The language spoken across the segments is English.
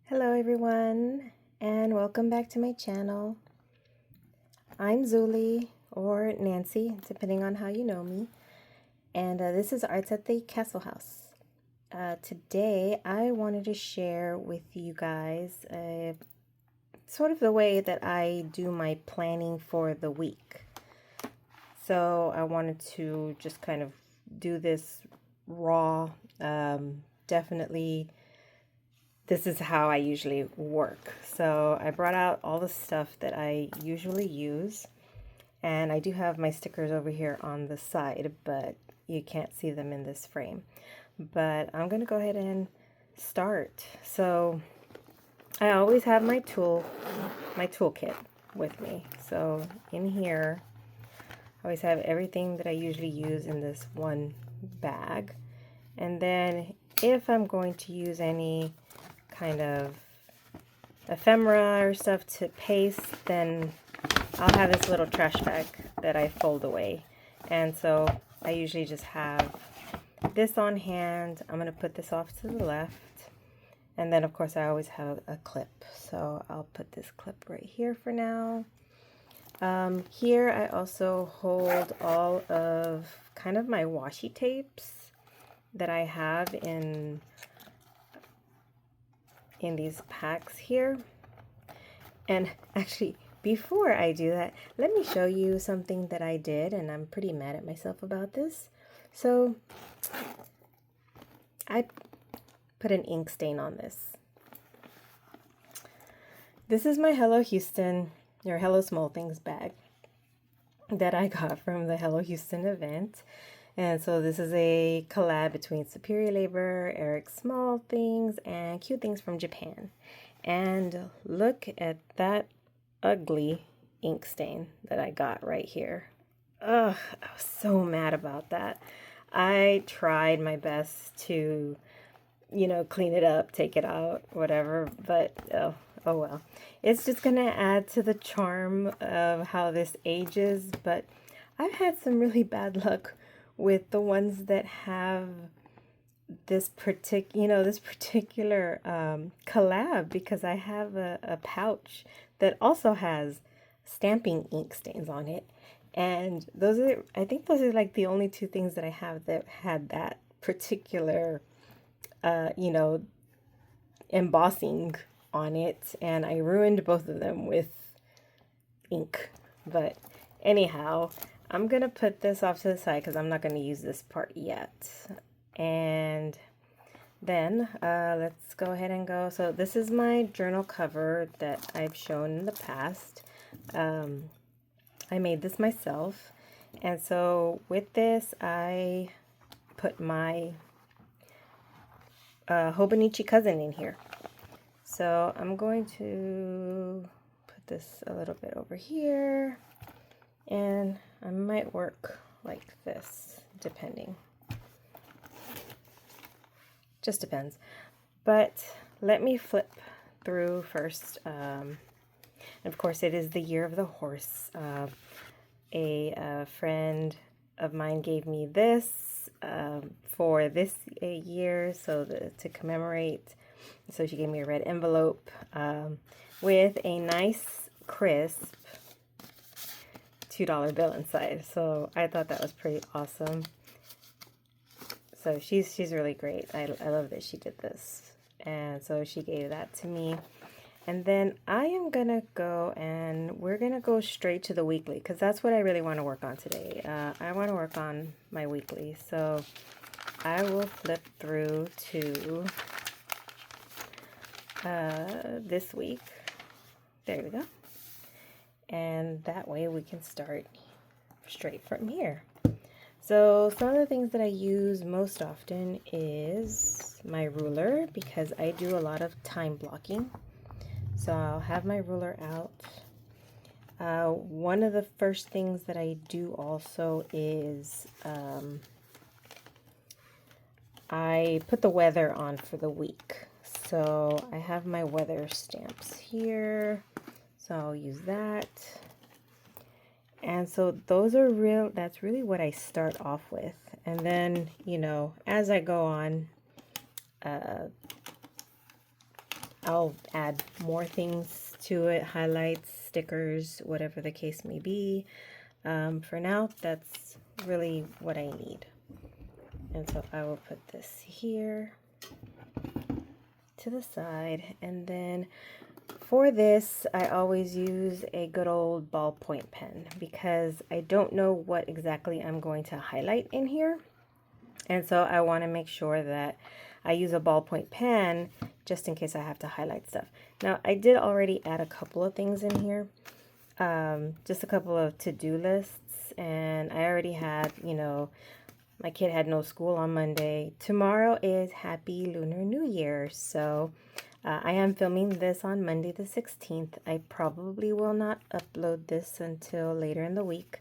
Hello everyone, and welcome back to my channel. I'm Zuli, or Nancy, depending on how you know me, and this is Arts at the Castle House. Today I wanted to share with you guys sort of the way that I do my planning for the week. So I wanted to just kind of do this raw, definitely. This is how I usually work. So I brought out all the stuff that I usually use, and I do have my stickers over here on the side, but you can't see them in this frame. But I'm gonna go ahead and start. So I always have my toolkit with me. So in here, I always have everything that I usually use in this one bag. And then if I'm going to use any kind of ephemera or stuff to paste, then I'll have this little trash bag that I fold away. And so I usually just have this on hand. I'm going to put this off to the left. And then of course I always have a clip. So I'll put this clip right here for now. Here I also hold all of kind of my washi tapes that I have in these packs here. And actually, before I do that, let me show you something that I did, and I'm pretty mad at myself about this. So I put an ink stain on this. This is my Hello Houston or Hello Small Things bag that I got from the Hello Houston event. And so this is a collab between Superior Labor, Eric Small Things, and Cute Things from Japan. And look at that ugly ink stain that I got right here. Ugh, I was so mad about that. I tried my best to, clean it up, take it out, whatever, but oh well. It's just gonna add to the charm of how this ages, but I've had some really bad luck with the ones that have this particular collab, because I have a pouch that also has stamping ink stains on it, and I think those are like the only two things that I have that had that particular embossing on it, and I ruined both of them with ink. But anyhow, I'm gonna put this off to the side because I'm not gonna use this part yet. And then let's go ahead and go. So this is my journal cover that I've shown in the past. I made this myself, and so with this I put my Hobonichi Cousin in here. So I'm going to put this a little bit over here, and I might work like this, depending. Just depends. But let me flip through first. And of course, it is the year of the horse. A friend of mine gave me this for this year, so to commemorate. So she gave me a red envelope with a nice, crisp $2 bill inside. So I thought that was pretty awesome. So she's really great. I love that she did this. And so she gave that to me. And then I am going to go, and we're going to go straight to the weekly, because that's what I really want to work on today. I want to work on my weekly. So I will flip through to this week. There we go. And that way we can start straight from here. So some of the things that I use most often is my ruler, because I do a lot of time blocking. So I'll have my ruler out. One of the first things that I do also is I put the weather on for the week. So I have my weather stamps here. So I'll use that. And so that's really what I start off with. And then, as I go on, I'll add more things to it, highlights, stickers, whatever the case may be. For now, that's really what I need. And so I will put this here to the side. And then for this, I always use a good old ballpoint pen because I don't know what exactly I'm going to highlight in here. And so I want to make sure that I use a ballpoint pen just in case I have to highlight stuff. Now, I did already add a couple of things in here, just a couple of to-do lists. And I already had, you know, my kid had no school on Monday. Tomorrow is Happy Lunar New Year. So I am filming this on Monday the 16th. I probably will not upload this until later in the week.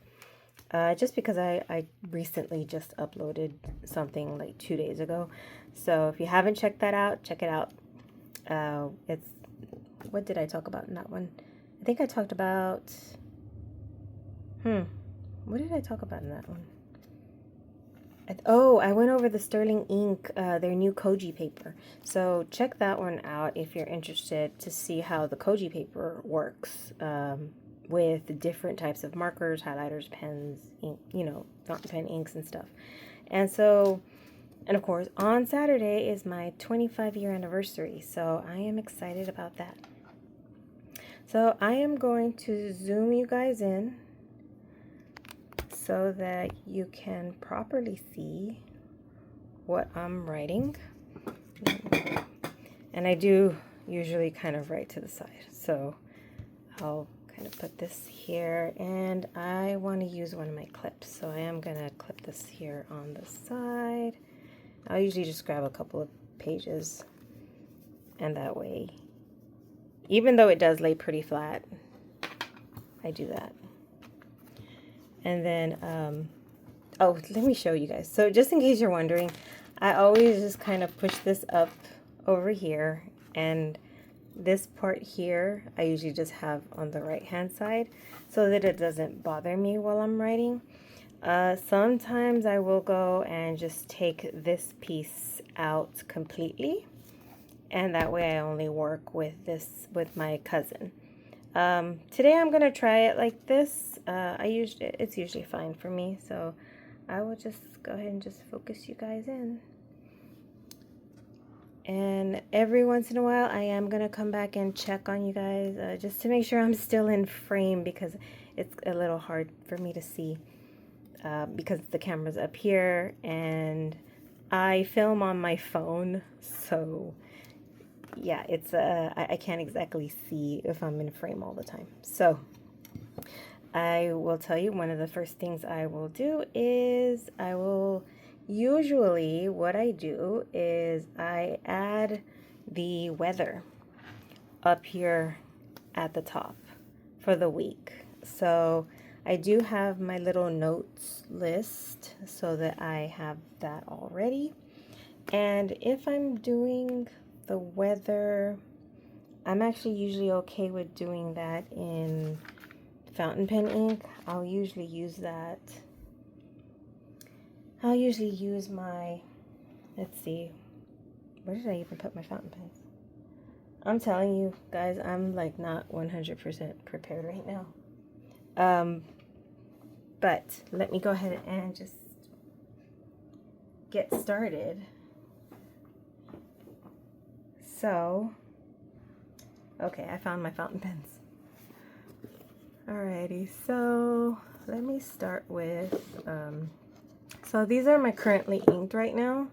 Just because I recently just uploaded something like 2 days ago. So if you haven't checked that out, check it out. It's, what did I talk about in that one? I think I talked about, what did I talk about in that one? I went over the Sterling Ink, their new Koji paper. So check that one out if you're interested to see how the Koji paper works. With different types of markers, highlighters, pens, ink, you know, fountain pen inks and stuff. And so, and of course, on Saturday is my 25-year anniversary, so I am excited about that. So I am going to zoom you guys in so that you can properly see what I'm writing. And I do usually kind of write to the side, so I'll kind of put this here, and I want to use one of my clips, so I am going to clip this here on the side. I'll usually just grab a couple of pages, and that way, even though it does lay pretty flat, I do that. And then, oh, let me show you guys. So just in case you're wondering, I always just kind of push this up over here, and this part here, I usually just have on the right-hand side so that it doesn't bother me while I'm writing. Sometimes I will go and just take this piece out completely, and that way I only work with this with my cousin. Today I'm gonna try it like this. It's usually fine for me, so I will just go ahead and just focus you guys in. And every once in a while, I am going to come back and check on you guys just to make sure I'm still in frame, because it's a little hard for me to see because the camera's up here and I film on my phone. So yeah, it's I can't exactly see if I'm in frame all the time. So I will tell you, one of the first things I will do is usually what I do is I add the weather up here at the top for the week. So I do have my little notes list so that I have that already. And if I'm doing the weather, I'm actually usually okay with doing that in fountain pen ink. I'll usually use that. I'll usually use my, let's see, where did I even put my fountain pens? I'm telling you guys, I'm like not 100% prepared right now. But let me go ahead and just get started. So, okay, I found my fountain pens. Alrighty, so let me start with, so these are my currently inked right now,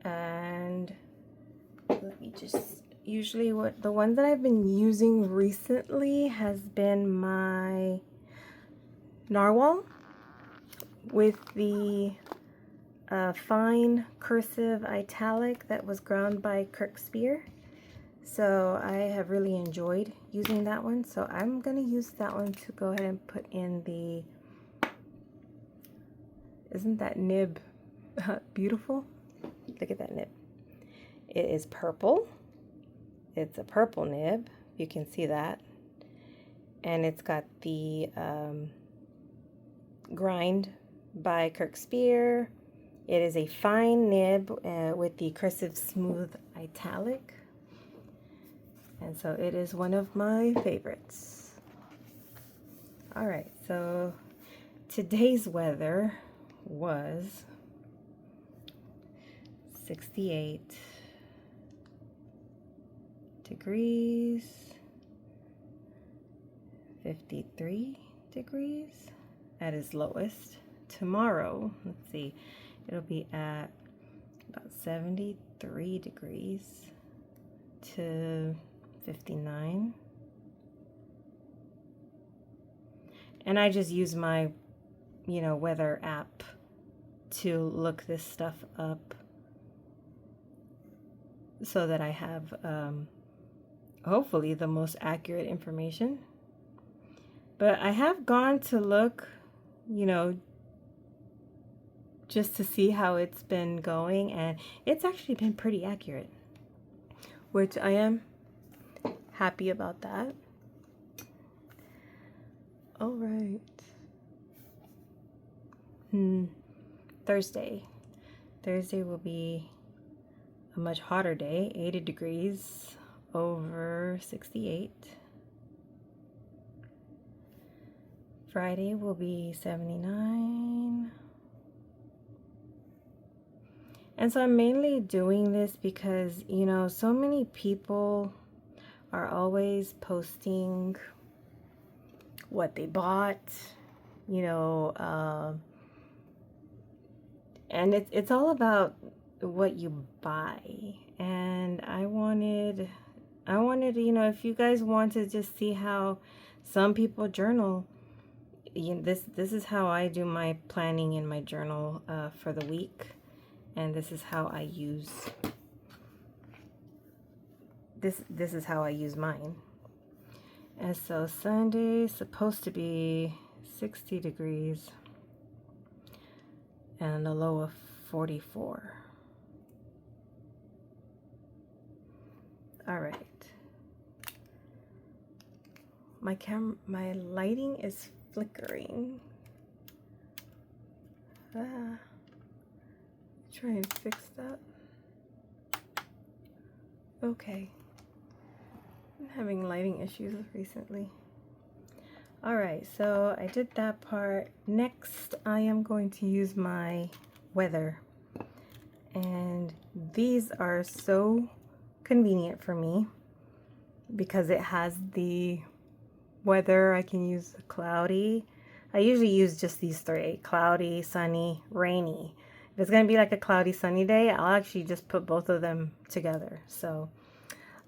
and let me just, usually the one that I've been using recently has been my Narwhal with the fine cursive italic that was ground by Kirk Spear. So I have really enjoyed using that one, so I'm going to use that one to go ahead and put in the, isn't that nib beautiful? Look at that nib. It is purple. It's a purple nib. You can see that. And it's got the grind by Kirk Spear. It is a fine nib with the cursive smooth italic. And so it is one of my favorites. All right, so today's weather was 68 degrees, 53 degrees at its lowest. Tomorrow, let's see, it'll be at about 73 degrees to 59. And I just use my, weather app to look this stuff up so that I have hopefully the most accurate information. But I have gone to look, just to see how it's been going, and it's actually been pretty accurate, which I am happy about that. All right. Thursday will be a much hotter day, 80 degrees over 68. Friday will be 79. And so I'm mainly doing this because, so many people are always posting what they bought, and it's all about what you buy. And I wanted, if you guys want to just see how some people journal, this is how I do my planning in my journal for the week, and this is how I use this is how I use mine. And so Sunday is supposed to be 60 degrees and a low of 44. All right. My lighting is flickering. Try and fix that. Okay. I'm having lighting issues recently. All right, so I did that part. Next, I am going to use my weather. And these are so convenient for me because it has the weather. I can use cloudy. I usually use just these three: cloudy, sunny, rainy. If it's going to be like a cloudy, sunny day, I'll actually just put both of them together. So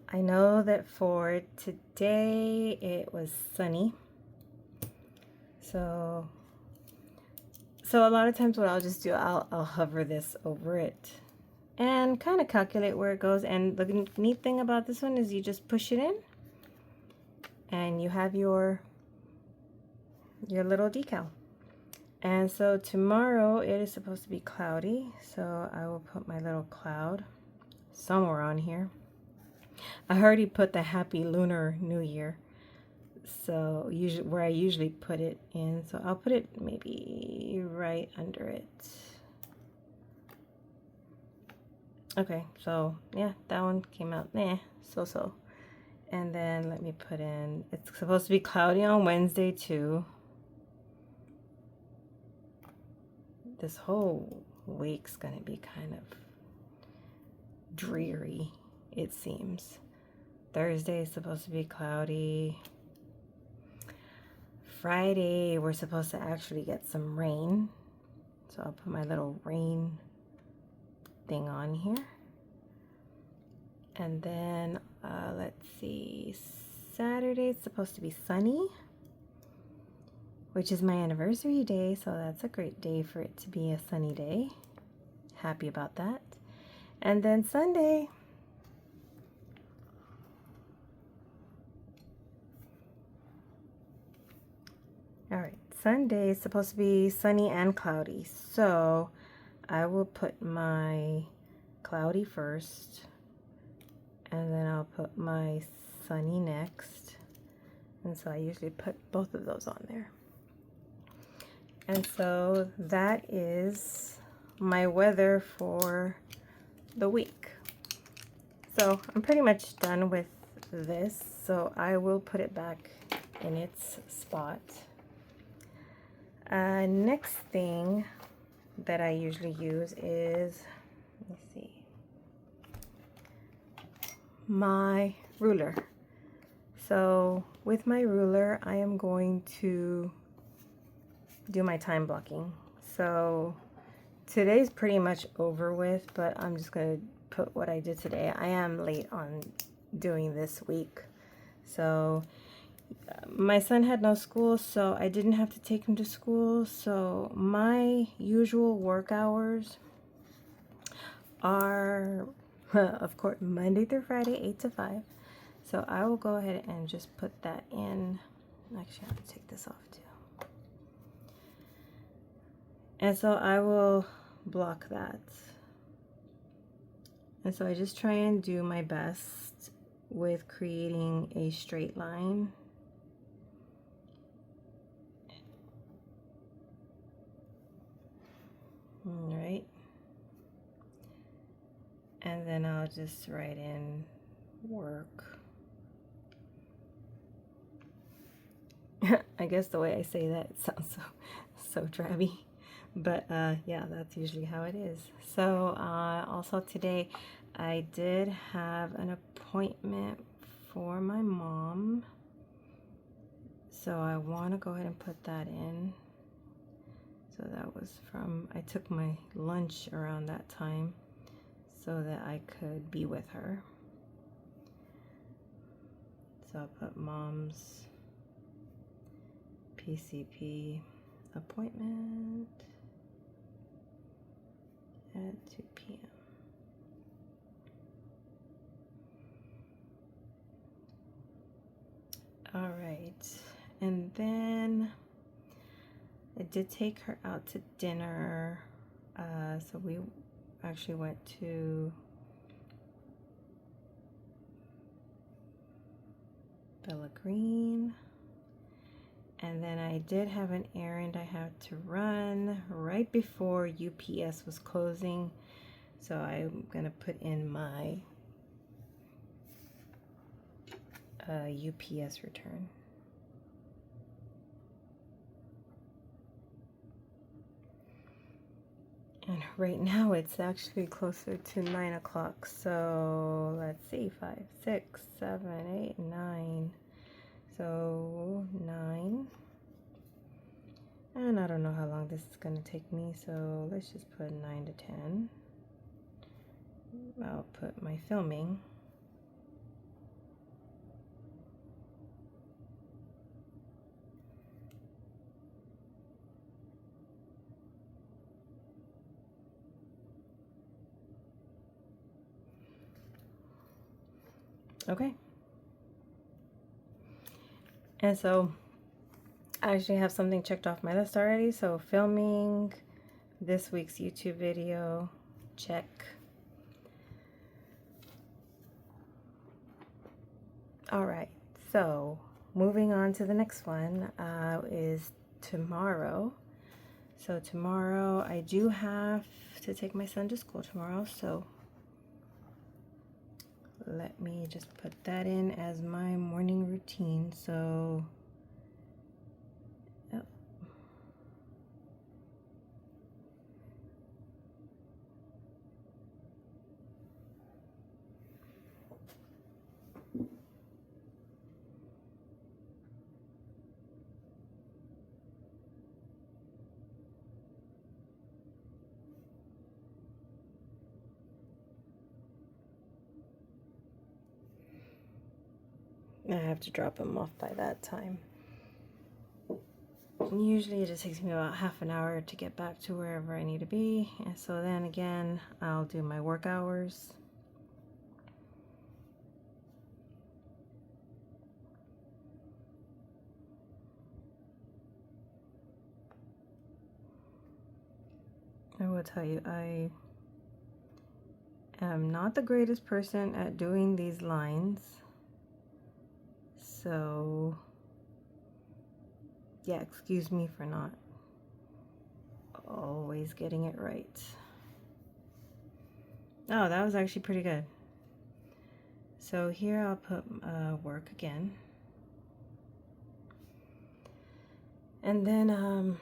I know that for today it was sunny. So a lot of times what I'll just do, I'll hover this over it and kind of calculate where it goes. And the neat thing about this one is you just push it in and you have your little decal. And so tomorrow it is supposed to be cloudy, so I will put my little cloud somewhere on here. I already put the Happy Lunar New Year, so usually where I usually put it in, so I'll put it maybe right under it. Okay, so yeah, that one came out so. And then let me put in, it's supposed to be cloudy on Wednesday too. This whole week's gonna be kind of dreary, it seems. Thursday is supposed to be cloudy. Friday, we're supposed to actually get some rain. So I'll put my little rain thing on here. And then, let's see, Saturday is supposed to be sunny, which is my anniversary day, so that's a great day for it to be a sunny day. Happy about that. And then Sunday, all right, Sunday is supposed to be sunny and cloudy, so I will put my cloudy first, and then I'll put my sunny next. And so I usually put both of those on there. And so that is my weather for the week. So I'm pretty much done with this, so I will put it back in its spot. Next thing that I usually use is, let's see, my ruler. So with my ruler, I am going to do my time blocking. So today's pretty much over with, but I'm just going to put what I did today. I am late on doing this week. So my son had no school, so I didn't have to take him to school. So my usual work hours are, of course, Monday through Friday, 8 to 5. So I will go ahead and just put that in. Actually, I have to take this off too. And so I will block that. And so I just try and do my best with creating a straight line. All right. And then I'll just write in work. I guess the way I say that, it sounds so drabby. But yeah, that's usually how it is. So also today I did have an appointment for my mom. So I want to go ahead and put that in. So that was from, I took my lunch around that time so that I could be with her. So I'll put mom's PCP appointment at 2 p.m. All right, and then I did take her out to dinner. So we actually went to Bella Green. And then I did have an errand I had to run right before UPS was closing. So I'm gonna put in my UPS return. And right now it's actually closer to 9 o'clock. So let's see, 5, 6, 7, 8, 9. So 9. And I don't know how long this is gonna take me. So let's just put 9 to 10. I'll put my filming. Okay. And so I actually have something checked off my list already. So filming this week's YouTube video, check. All right, so moving on to the next one is tomorrow. So tomorrow I do have to take my son to school tomorrow, so let me just put that in as my morning routine. So I have to drop him off by that time. Usually it just takes me about half an hour to get back to wherever I need to be. And so then again, I'll do my work hours. I will tell you, I am not the greatest person at doing these lines. So yeah, excuse me for not always getting it right. Oh, that was actually pretty good. So here I'll put work again. And then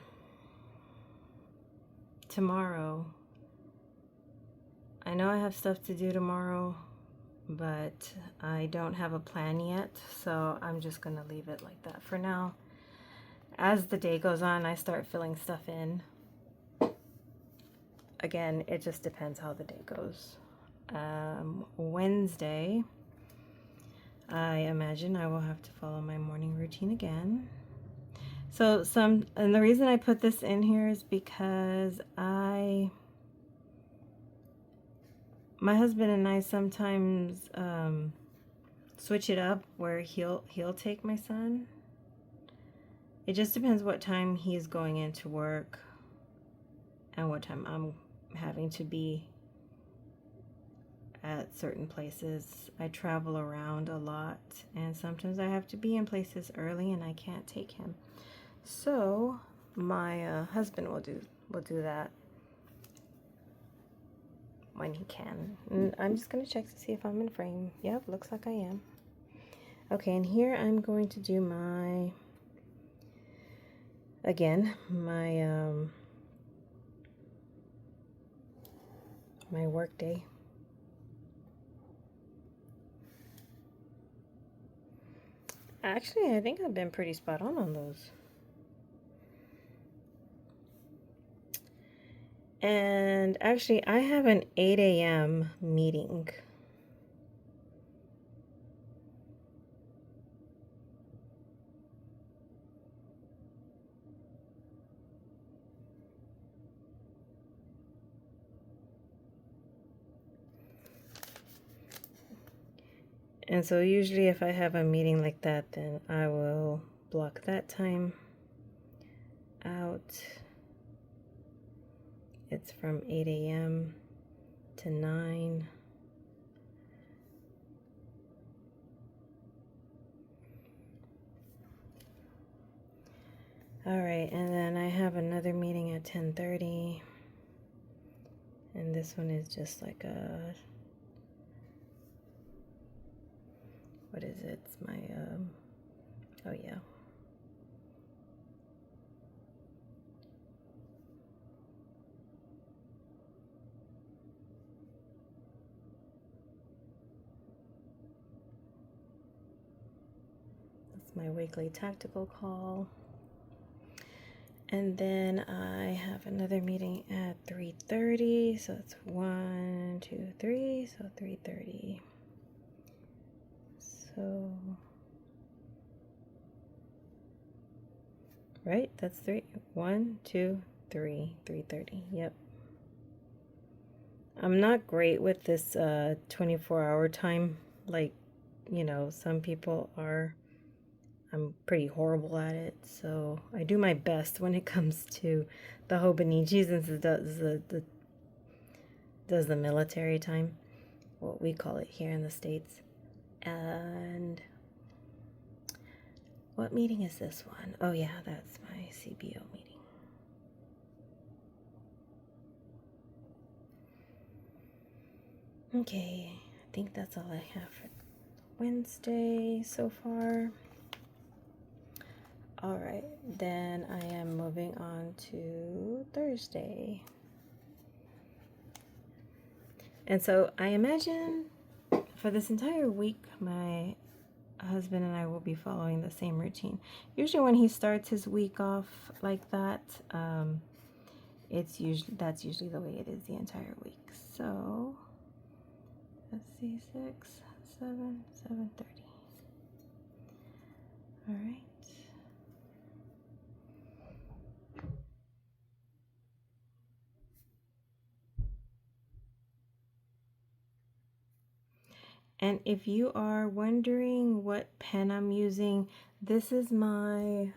tomorrow, I know I have stuff to do tomorrow, but I don't have a plan yet, so I'm just gonna leave it like that for now. As the day goes on, I start filling stuff in. Again, it just depends how the day goes. Wednesday, I imagine I will have to follow my morning routine again. And the reason I put this in here is because my husband and I sometimes switch it up where he'll take my son. It just depends what time he's going into work and what time I'm having to be at certain places. I travel around a lot, and sometimes I have to be in places early and I can't take him. So my husband will do that when he can. And I'm just gonna check to see if I'm in frame. Yep, looks like I am. Okay, and here I'm going to do my my work day. Actually, I think I've been pretty spot on those. And actually, I have an 8 a.m. meeting. And so usually if I have a meeting like that, then I will block that time out. It's from 8 a.m. to 9. All right, and then I have another meeting at 10:30. And this one is just like what is it? It's my, oh yeah. That's my weekly tactical call. And then I have another meeting at 3:30, so it's 1, 2, 3, so 3:30. So, right, that's 3, 1, 2, 3, 3:30, yep. I'm not great with this 24-hour time, like, some people are. I'm pretty horrible at it, so I do my best when it comes to the Hobonichi, since it does the military time, what we call it here in the States. And what meeting is this one? Oh yeah, that's my CBO meeting. Okay, I think that's all I have for Wednesday so far. All right, then I am moving on to Thursday. And so I imagine for this entire week, my husband and I will be following the same routine. Usually when he starts his week off like that, that's usually the way it is the entire week. So let's see, 6, 7, 7:30. All right. And if you are wondering what pen I'm using, this is my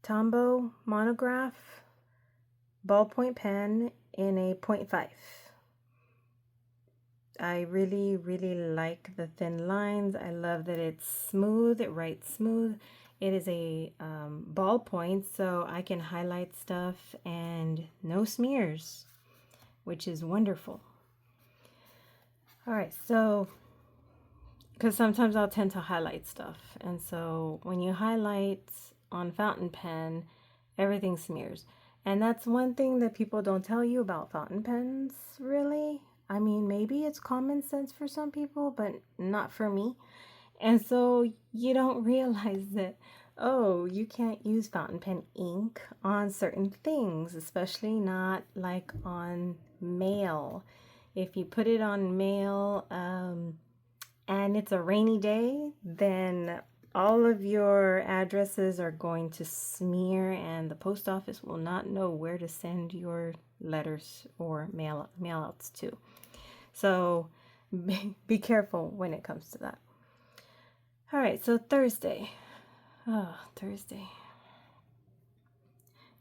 Tombow Monograph ballpoint pen in a 0.5. I really, really like the thin lines. I love that it's smooth, it writes smooth. It is a ballpoint, so I can highlight stuff and no smears, which is wonderful. All right, so because sometimes I'll tend to highlight stuff. And so when you highlight on fountain pen, everything smears. And that's one thing that people don't tell you about fountain pens, really. I mean, maybe it's common sense for some people, but not for me. And so you don't realize that, oh, you can't use fountain pen ink on certain things, especially not like on mail. If you put it on mail, and it's a rainy day, then all of your addresses are going to smear and the post office will not know where to send your letters or mail outs to. So be careful when it comes to that. All right, so Thursday. Oh, Thursday.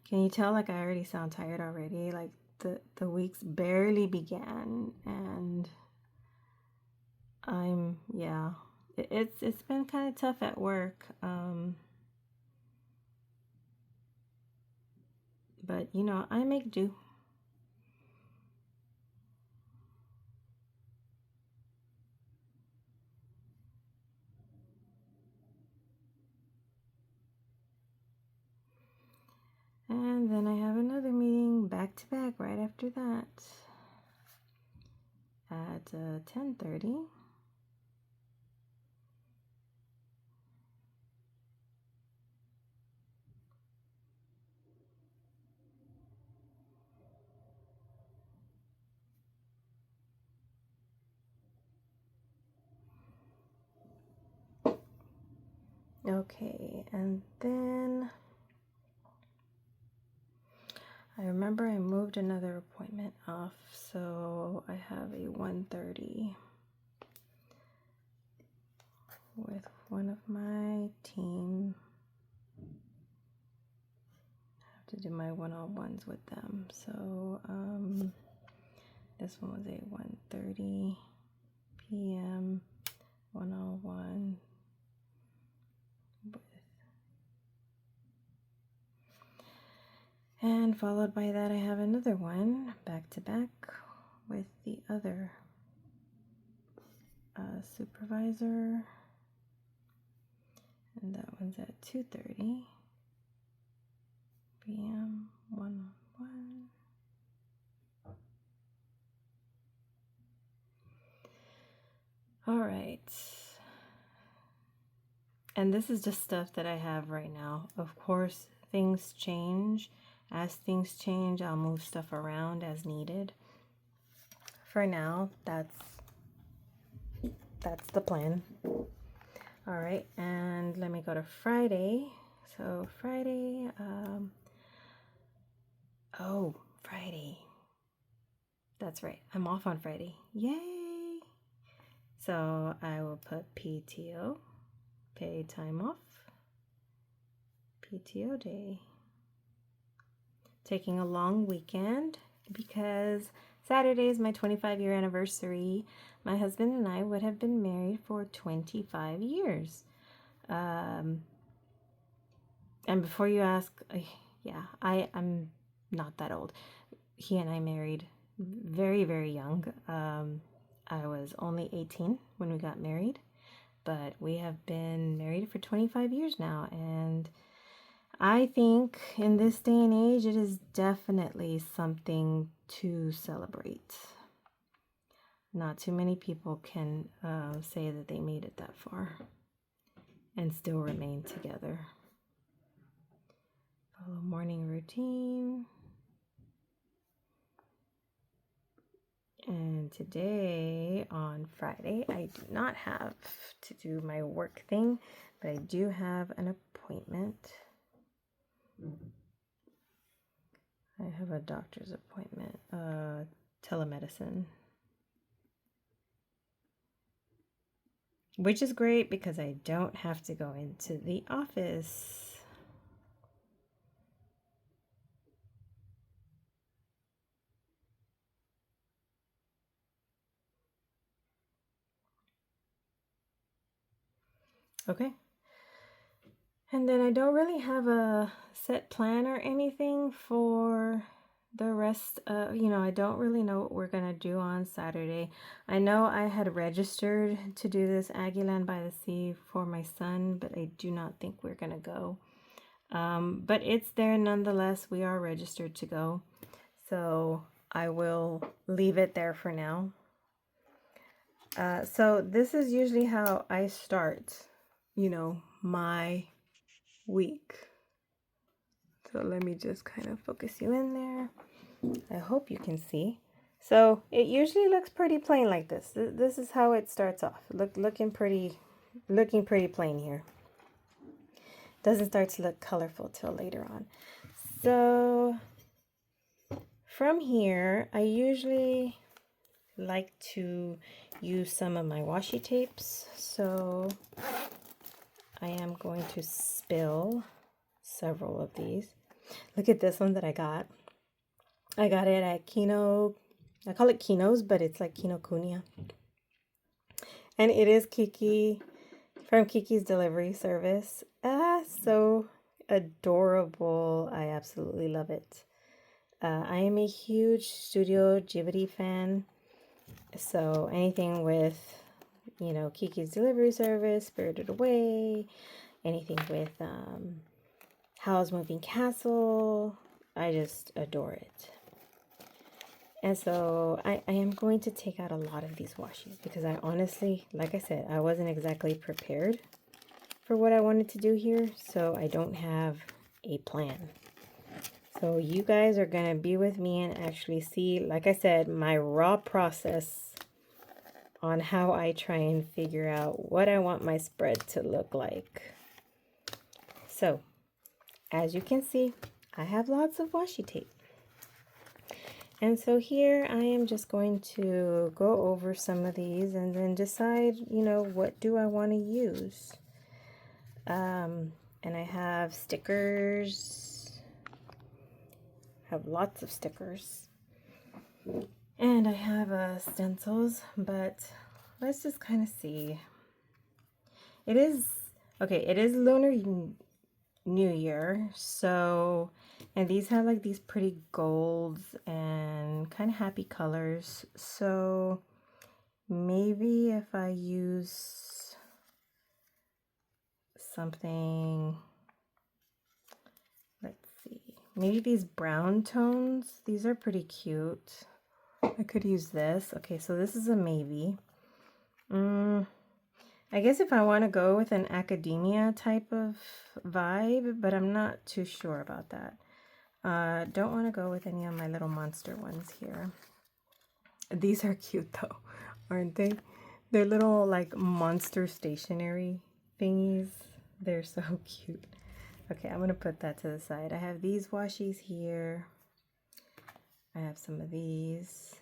Can you tell like I already sound tired already? Like the weeks barely began and yeah. It's been kind of tough at work. But you know, I make do. And then I have another meeting back to back right after that at 10:30. Okay, and then I remember I moved another appointment off, so I have a 1:30 with one of my team. I have to do my one-on-ones with them. So this one was a 1:30 p.m. one-on-one with, and followed by that I have another one back to back with the other supervisor, and that one's at 2:30 p.m. one-on-one. All right, and this is just stuff that I have right now. Of course, things change. As things change, I'll move stuff around as needed. For now, that's the plan. All right, and let me go to Friday. So Friday, oh, Friday. That's right, I'm off on Friday. Yay! So I will put PTO, paid time off, PTO day. Taking a long weekend because Saturday is my 25-year anniversary. My husband and I would have been married for 25 years. And before you ask, yeah, I'm not that old. He and I married very, very young. I was only 18 when we got married, but we have been married for 25 years now, and I think in this day and age, it is definitely something to celebrate. Not too many people can say that they made it that far and still remain together. Follow morning routine. And today, on Friday, I do not have to do my work thing, but I do have an appointment. I have a doctor's appointment, telemedicine. Which is great because I don't have to go into the office. Okay. And then I don't really have a set plan or anything for the rest, you know, I don't really know what we're gonna do on Saturday. I know I had registered to do this Aggieland by the Sea for my son, but I do not think we're gonna go. But it's there nonetheless. We are registered to go. So I will leave it there for now. So this is usually how I start, you know, my week. So let me just kind of focus you in there. I hope you can see. So it usually looks pretty plain like this. This is how it starts off. Looking pretty plain here. Doesn't start to look colorful till later on. So from here, I usually like to use some of my washi tapes. So I am going to spill several of these. Look at this one that I got. I got it at Kino. I call it Kino's, but it's like Kinokuniya. And it is Kiki from Kiki's Delivery Service. So adorable. I absolutely love it. I am a huge Studio Ghibli fan. So anything with, you know, Kiki's Delivery Service, Spirited Away, anything with Howl's Moving Castle, I just adore it. And so I am going to take out a lot of these washes because I honestly, like I said, I wasn't exactly prepared for what I wanted to do here. So I don't have a plan. So you guys are going to be with me and actually see, like I said, my raw process on how I try and figure out what I want my spread to look like. So as you can see, I have lots of washi tape. And so here I am just going to go over some of these and then decide, you know, what do I want to use. And I have stickers. I have lots of stickers. And I have stencils, but let's just kind of see. It is Lunar New Year, so, and these have like these pretty golds and kind of happy colors. So maybe if I use something, let's see, maybe these brown tones, these are pretty cute. I could use this. Okay, so this is a maybe. I guess if I want to go with an academia type of vibe, but I'm not too sure about that. Don't want to go with any of my little monster ones here. These are cute though, aren't they? They're little like monster stationery thingies. They're so cute. Okay, I'm going to put that to the side. I have these washies here. I have some of these.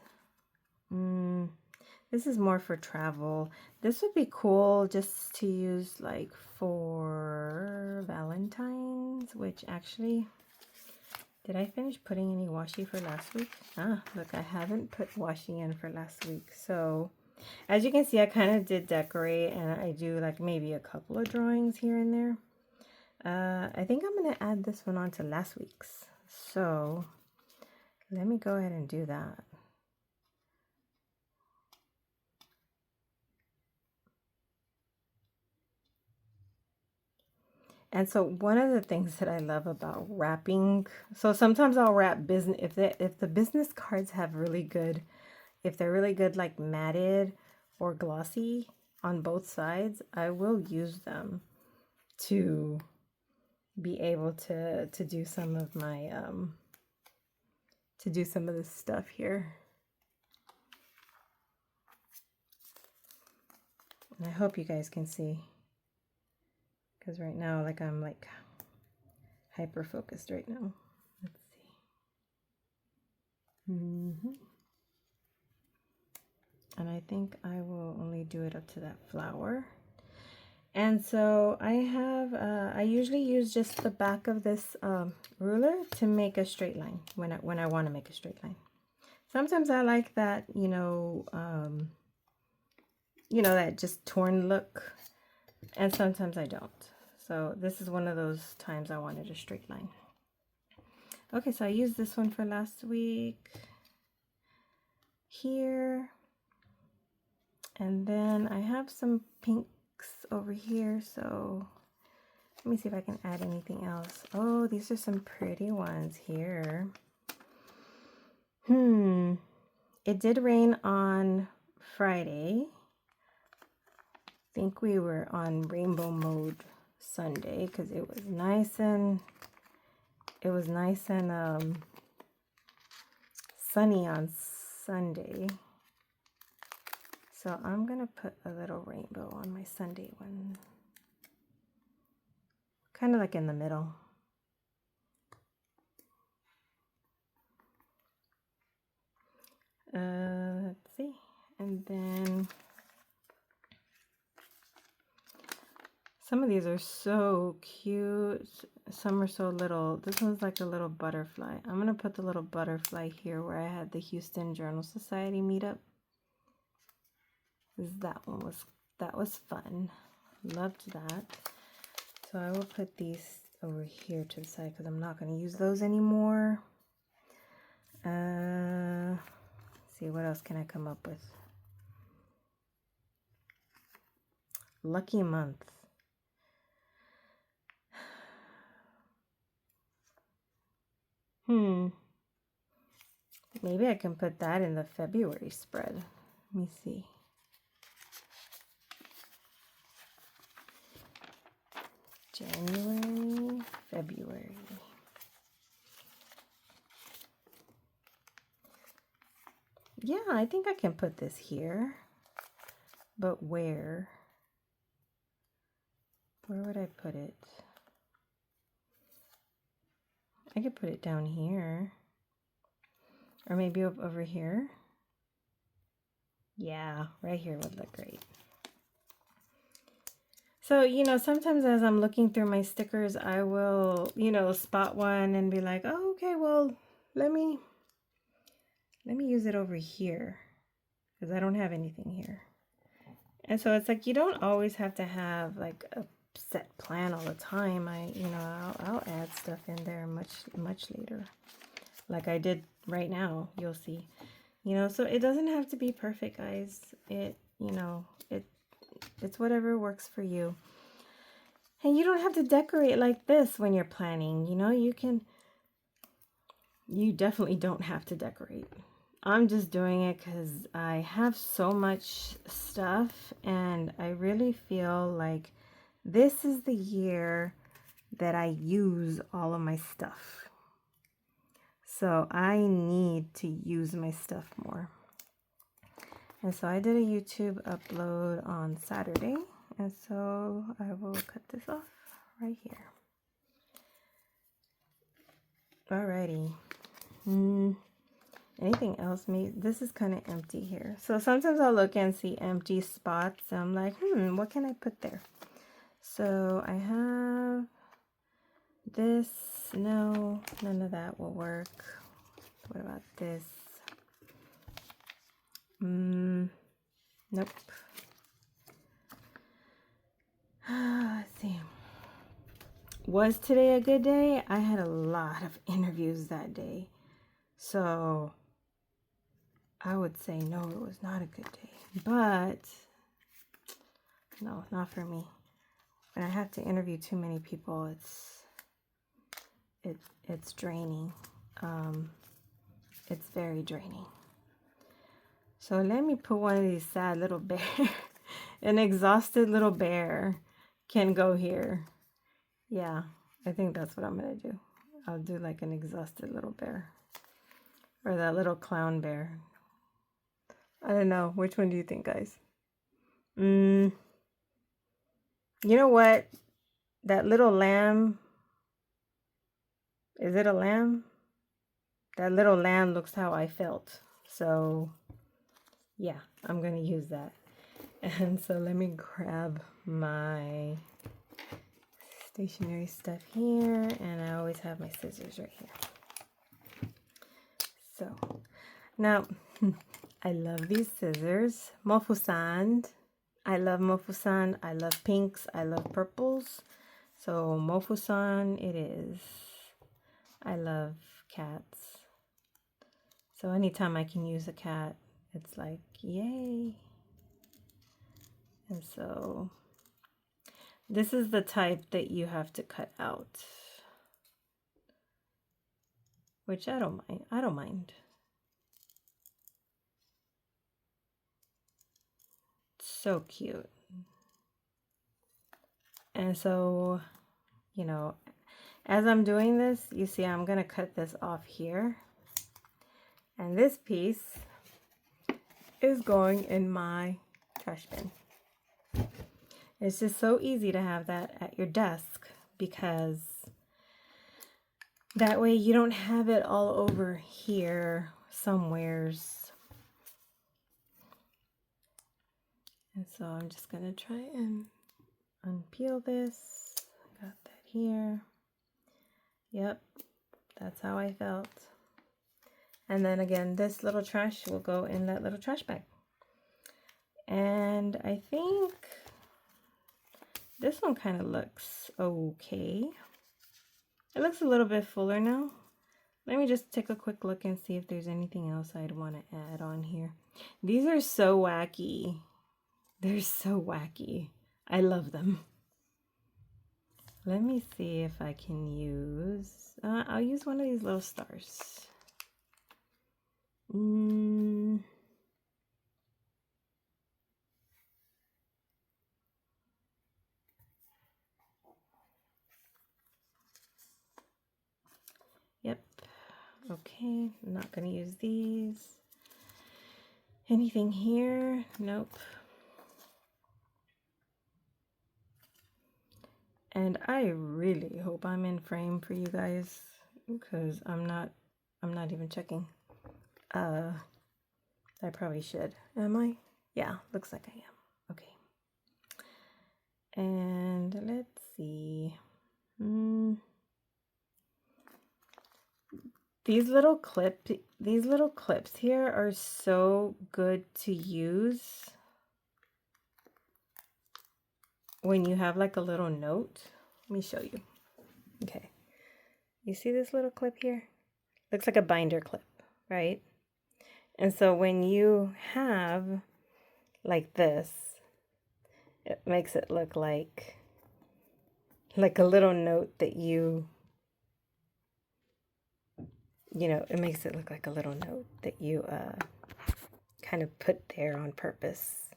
This is more for travel. This would be cool just to use like for Valentine's, which actually, did I finish putting any washi for last week? Look, I haven't put washi in for last week. So as you can see, I kind of did decorate and I do like maybe a couple of drawings here and there. I think I'm going to add this one on to last week's. So let me go ahead and do that. And so one of the things that I love about wrapping, so sometimes I'll wrap business, if the business cards have really good, if they're really good like matted or glossy on both sides, I will use them to be able to do some of my to do some of this stuff here. And I hope you guys can see, because right now, like, I'm like hyper focused right now. Let's see. And I think I will only do it up to that flower. And so I have, I usually use just the back of this ruler to make a straight line when I want to make a straight line. Sometimes I like that, you know, that just torn look, and sometimes I don't. So this is one of those times I wanted a straight line. Okay, so I used this one for last week here. And then I have some pinks over here, so let me see if I can add anything else. Oh, these are some pretty ones here. It did rain on Friday. I think we were on rainbow mode Sunday because it was nice and sunny on Sunday. So I'm gonna put a little rainbow on my Sunday one, kind of like in the middle. Let's see, and then some of these are so cute. Some are so little. This one's like a little butterfly. I'm gonna put the little butterfly here where I had the Houston Journal Society meetup. That was fun. Loved that. So I will put these over here to the side because I'm not going to use those anymore. See, what else can I come up with? Lucky month. Maybe I can put that in the February spread. Let me see. January, February. Yeah, I think I can put this here. But where? Where would I put it? I could put it down here. Or maybe over here. Yeah, right here would look great. So, you know, sometimes as I'm looking through my stickers, I will, you know, spot one and be like, oh, okay, well, let me use it over here because I don't have anything here. And so it's like, you don't always have to have like a set plan all the time. I'll add stuff in there much later. Like I did right now, you'll see. You know, so it doesn't have to be perfect, guys. It's whatever works for you. And you don't have to decorate like this when you're planning. You know, you definitely don't have to decorate. I'm just doing it because I have so much stuff and I really feel like this is the year that I use all of my stuff. So I need to use my stuff more. And so I did a YouTube upload on Saturday. And so I will cut this off right here. Alrighty. Anything else? Maybe this is kind of empty here. So sometimes I'll look and see empty spots. I'm like, what can I put there? So I have this. No, none of that will work. What about this? Nope. Let's see. Was today a good day? I had a lot of interviews that day. So I would say no, it was not a good day. But no, not for me. When I have to interview too many people, it's draining. It's very draining. So let me put one of these sad little bears. An exhausted little bear can go here. Yeah, I think that's what I'm gonna do. I'll do like an exhausted little bear. Or that little clown bear. I don't know. Which one do you think, guys? You know what? That little lamb. Is it a lamb? That little lamb looks how I felt. So, yeah, I'm going to use that. And so let me grab my stationery stuff here. And I always have my scissors right here. So, now, I love these scissors. Mofusan. I love Mofusan. I love pinks. I love purples. So Mofusan it is. I love cats. So anytime I can use a cat, it's like, yay. And so this is the type that you have to cut out, which I don't mind. I don't mind. So cute. And so, you know, as I'm doing this, you see I'm going to cut this off here. And this piece is going in my trash bin. It's just so easy to have that at your desk because that way you don't have it all over here somewheres. And so I'm just going to try and unpeel this. Got that here. Yep, that's how I felt. And then again, this little trash will go in that little trash bag. And I think this one kind of looks okay. It looks a little bit fuller now. Let me just take a quick look and see if there's anything else I'd want to add on here. These are so wacky. They're so wacky. I love them. Let me see if I can use, I'll use one of these little stars. Yep. Okay, I'm not going to use these. Anything here? Nope. And I really hope I'm in frame for you guys because I'm not even checking. I probably should. Am I? Yeah, looks like I am. Okay. And let's see. These little clips here are so good to use when you have like a little note. Let me show you. Okay. You see this little clip here? Looks like a binder clip, right? And so when you have like this, it makes it look like a little note that you know, it makes it look like a little note that you kind of put there on purpose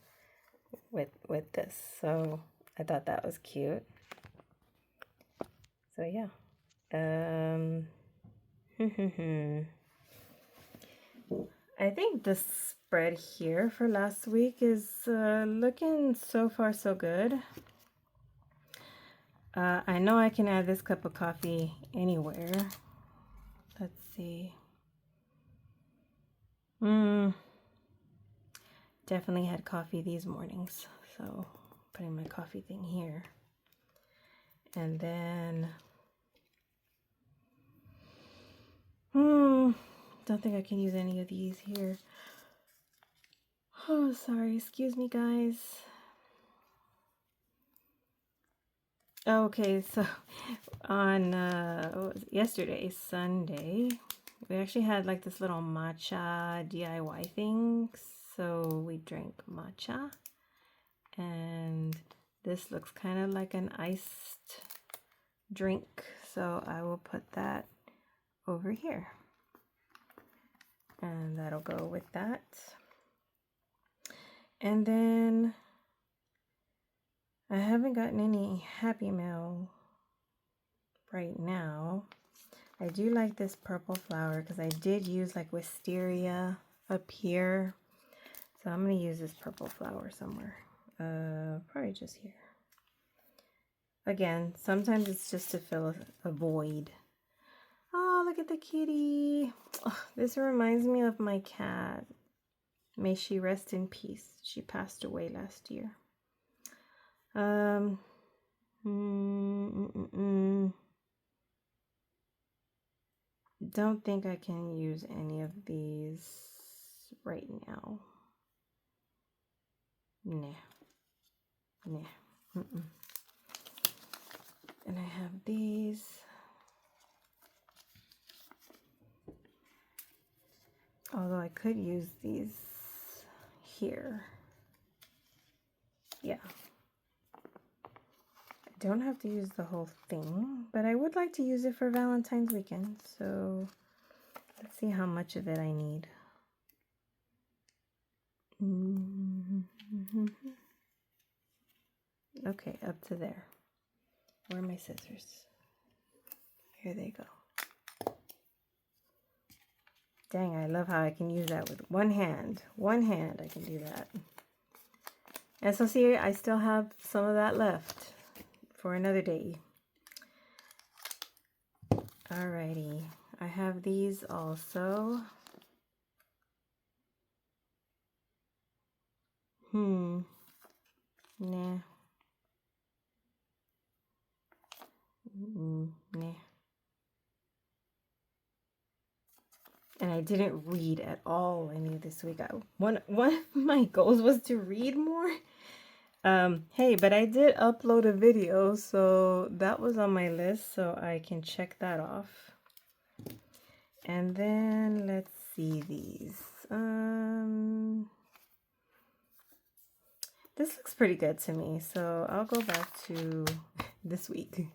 with this. So I thought that was cute. So yeah. I think the spread here for last week is looking so far so good. I know I can add this cup of coffee anywhere. Let's see. Definitely had coffee these mornings, so putting my coffee thing here. And then don't think I can use any of these here. Oh, sorry, excuse me guys. Okay, so on yesterday, Sunday, we actually had like this little matcha DIY thing. So we drank matcha, and this looks kind of like an iced drink. So I will put that over here, and that'll go with that. And then I haven't gotten any Happy Mail right now. I do like this purple flower because I did use like wisteria up here. So I'm going to use this purple flower somewhere. Probably just here. Again, sometimes it's just to fill a void. Oh, look at the kitty. Oh, this reminds me of my cat. May she rest in peace. She passed away last year. Don't think I can use any of these right now. Nah. And I have these. Although I could use these here. Yeah. I don't have to use the whole thing, but I would like to use it for Valentine's weekend. So let's see how much of it I need. Okay, up to there. Where are my scissors? Here they go. Dang, I love how I can use that with one hand. One hand I can do that. And so see, I still have some of that left for another day. Alrighty, I have these also. Nah. Nah. And I didn't read at all any this week. One of my goals was to read more. Hey, but I did upload a video, so that was on my list, so I can check that off. And then let's see these. This looks pretty good to me, so I'll go back to this week.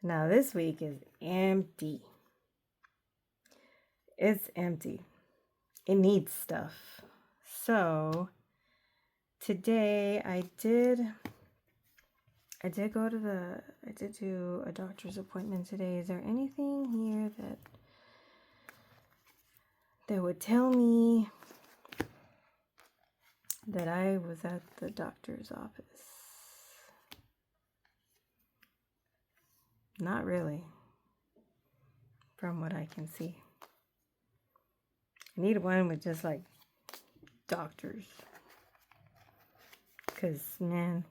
Now this week is empty. It's empty. It needs stuff. So today I did go to I did do a doctor's appointment today. Is there anything here that would tell me that I was at the doctor's office? Not really, from what I can see. I need one with just like doctors. Because, man,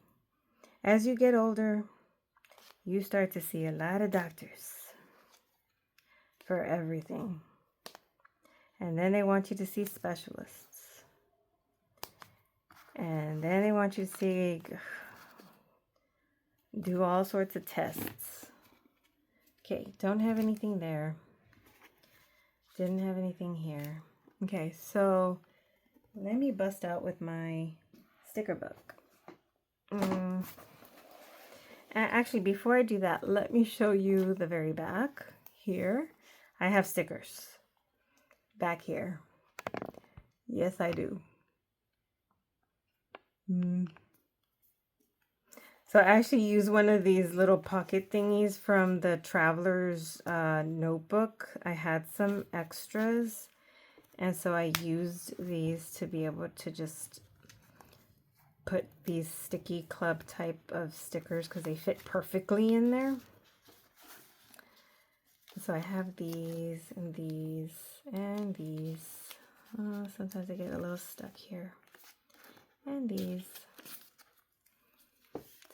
as you get older, you start to see a lot of doctors for everything. And then they want you to see specialists. And then they want you to see, do all sorts of tests. Okay, don't have anything there. Didn't have anything here. Okay, so let me bust out with my sticker book. Actually, before I do that, let me show you the very back here. I have stickers back here. Yes, I do. So I actually use one of these little pocket thingies from the Traveler's notebook. I had some extras, and so I used these to be able to just put these sticky club type of stickers because they fit perfectly in there. So I have these and these and these. Sometimes I get a little stuck here. And these.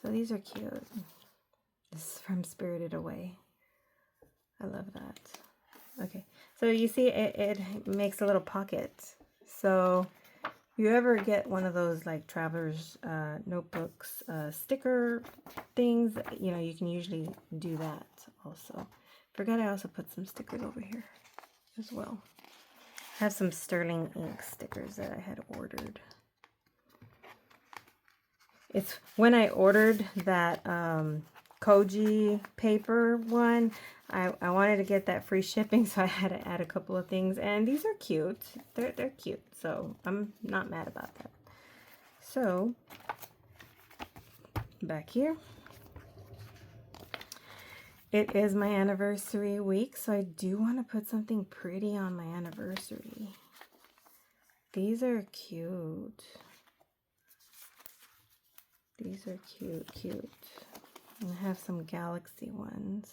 So these are cute. This is from Spirited Away. I love that. Okay, so you see it makes a little pocket. So if you ever get one of those like Traveler's notebooks sticker things, you know, you can usually do that also. Forgot I also put some stickers over here as well. I have some Sterling ink stickers that I had ordered. It's when I ordered that Koji paper one, I wanted to get that free shipping, so I had to add a couple of things, and these are cute. They're cute, so I'm not mad about that. So back here, it is my anniversary week, so I do want to put something pretty on my anniversary. These are cute. These are cute. And I have some galaxy ones.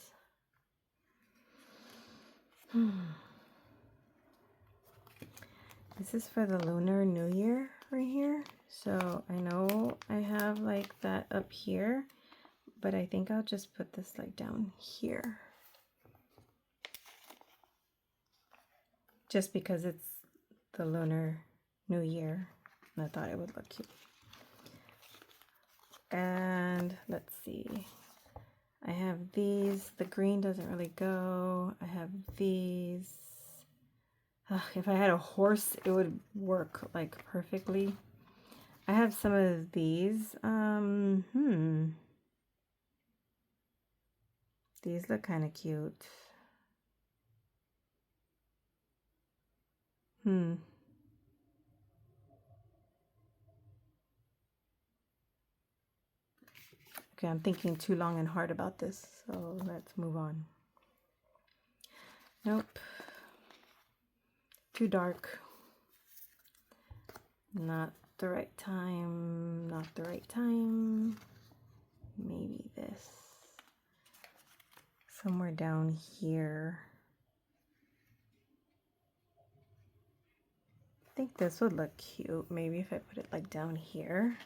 This is for the Lunar New Year right here. So I know I have like that up here, but I think I'll just put this like down here. Just because it's the Lunar New Year, and I thought it would look cute. And let's see, I have these. The green doesn't really go. I have these. If I had a horse, it would work like perfectly. I have some of these. These look kind of cute. Okay, I'm thinking too long and hard about this, so let's move on. Nope. Too dark. Not the right time. Not the right time. Maybe this. Somewhere down here. I think this would look cute. Maybe if I put it like down here.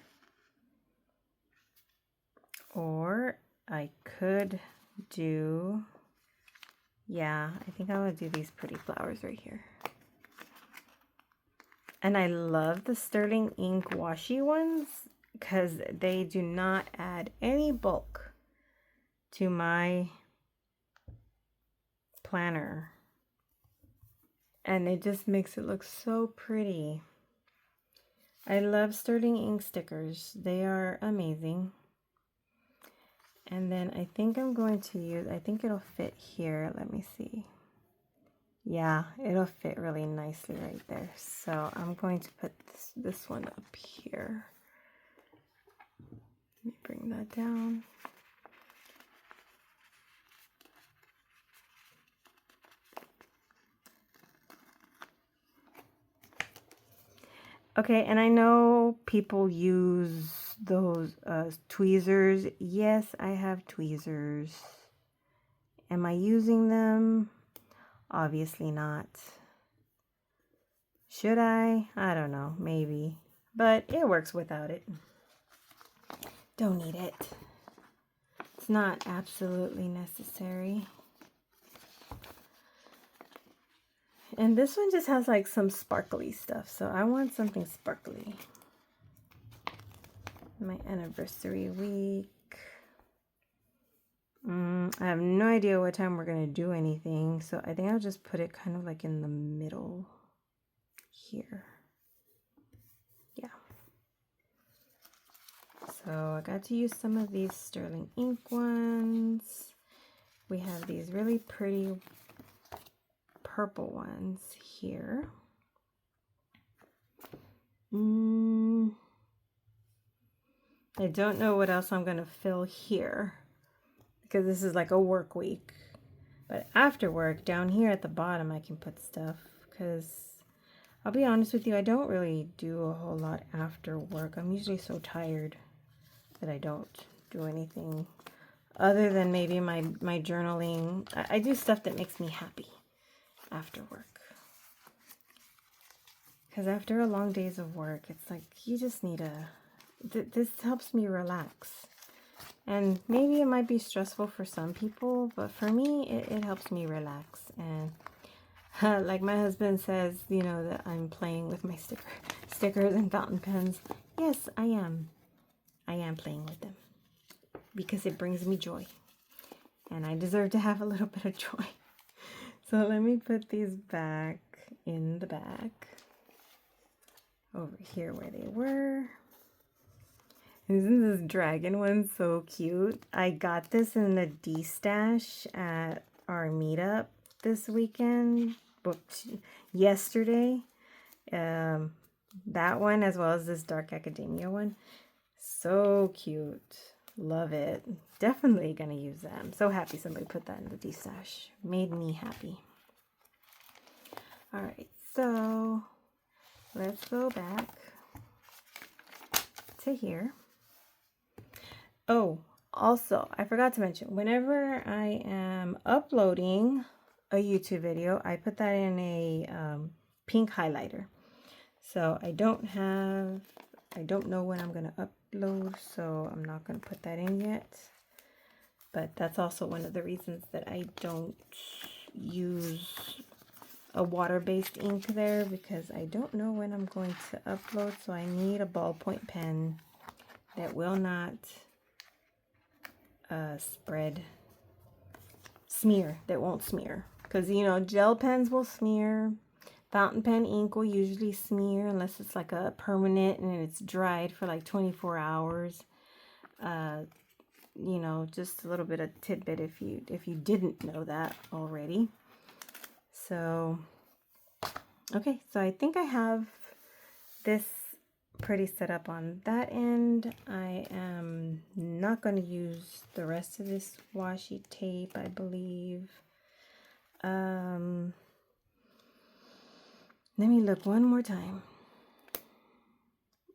Or I could do, yeah, I think I would do these pretty flowers right here. And I love the sterling ink washi ones because they do not add any bulk to my planner. And it just makes it look so pretty. I love sterling ink stickers. They are amazing. And then I think I'm going to use, I think it'll fit here. Let me see. Yeah, it'll fit really nicely right there. So I'm going to put this one up here. Let me bring that down. Okay, and I know people use those tweezers. Yes, I have tweezers. Am I using them? Obviously not. Should I? I don't know, maybe. But it works without it. Don't need it. It's not absolutely necessary. And this one just has like some sparkly stuff, so I want something sparkly. My anniversary week. I have no idea what time we're going to do anything, so I think I'll just put it kind of like in the middle here. Yeah. So I got to use some of these sterling ink ones. We have these really pretty purple ones here. I don't know what else I'm going to fill here because this is like a work week. But after work, down here at the bottom, I can put stuff because I'll be honest with you, I don't really do a whole lot after work. I'm usually so tired that I don't do anything other than maybe my journaling. I do stuff that makes me happy after work. Because after a long days of work, it's like you just need this helps me relax. And maybe it might be stressful for some people, but for me, it helps me relax. And like my husband says, you know, that I'm playing with my stickers and fountain pens. Yes, I am. I am playing with them because it brings me joy. And I deserve to have a little bit of joy. So let me put these back in the bag. Over here where they were. Isn't this dragon one so cute? I got this in the D-stash at our meetup this weekend. Booked yesterday. That one as well as this dark academia one. So cute. Love it. Definitely gonna use that. I'm so happy somebody put that in the D-stash. Made me happy. Alright, so let's go back to here. Oh, also, I forgot to mention, whenever I am uploading a YouTube video, I put that in a pink highlighter. So I don't know when I'm going to upload, so I'm not going to put that in yet. But that's also one of the reasons that I don't use a water-based ink there, because I don't know when I'm going to upload, so I need a ballpoint pen that will not smear, that won't smear, because you know gel pens will smear, Fountain pen ink will usually smear unless it's like a permanent and it's dried for like 24 hours. You know, just a little bit of tidbit if you didn't know that already. So, okay, so I think I have this pretty set up on that end. I am not going to use the rest of this washi tape, I believe. Let me look one more time.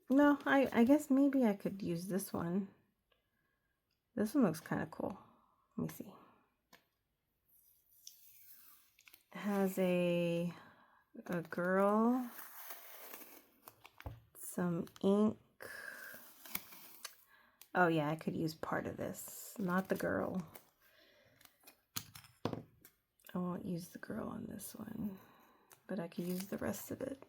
No, I guess maybe I could use this one. This one looks kind of cool. Let me see. It has a girl, some ink. Oh yeah, I could use part of this, not the girl. I won't use the girl on this one, but I could use the rest of it.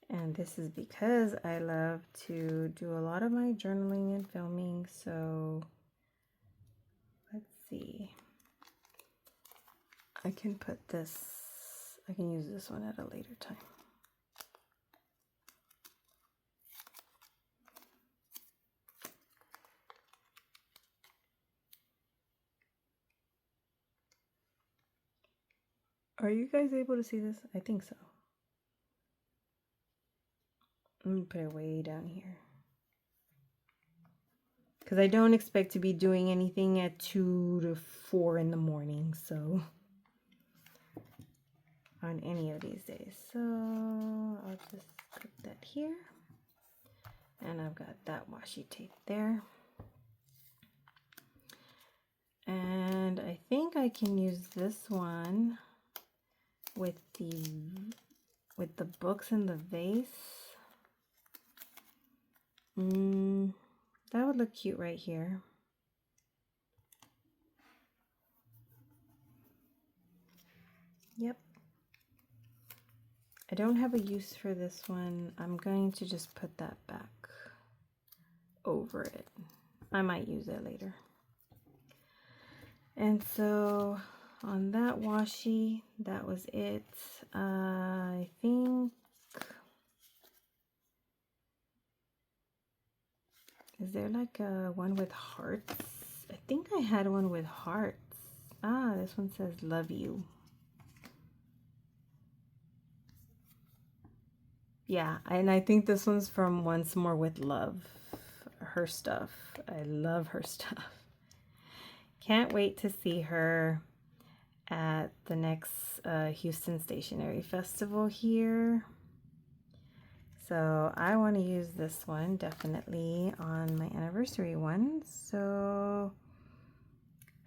And this is because I love to do a lot of my journaling and filming, so let's see. I can put this, I can use this one at a later time. Are you guys able to see this? I think so. I'm gonna put it way down here, because I don't expect to be doing anything at 2 to 4 in the morning, so on any of these days. So I'll just put that here, and I've got that washi tape there, and I think I can use this one with the books in the vase. That would look cute right here. Yep. I don't have a use for this one. I'm going to just put that back over it. I might use it later. And so on that washi, that was it. I think, is there like a one with hearts? I think I had one with hearts. Ah, this one says love you. Yeah, and I think this one's from Once More with Love. Her stuff. I love her stuff. Can't wait to see her at the next Houston Stationery Festival here. So I want to use this one definitely on my anniversary one. So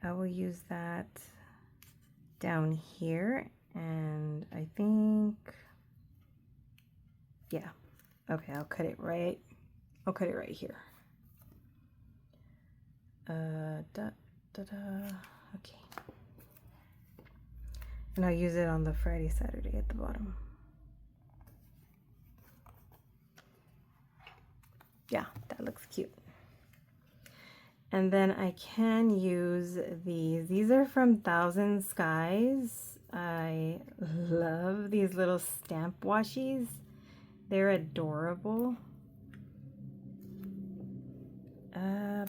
I will use that down here, and I think, yeah, okay, I'll cut it right here. Okay. And I'll use it on the Friday, Saturday at the bottom. Yeah, that looks cute. And then I can use these. These are from Thousand Skies. I love these little stamp washies. They're adorable.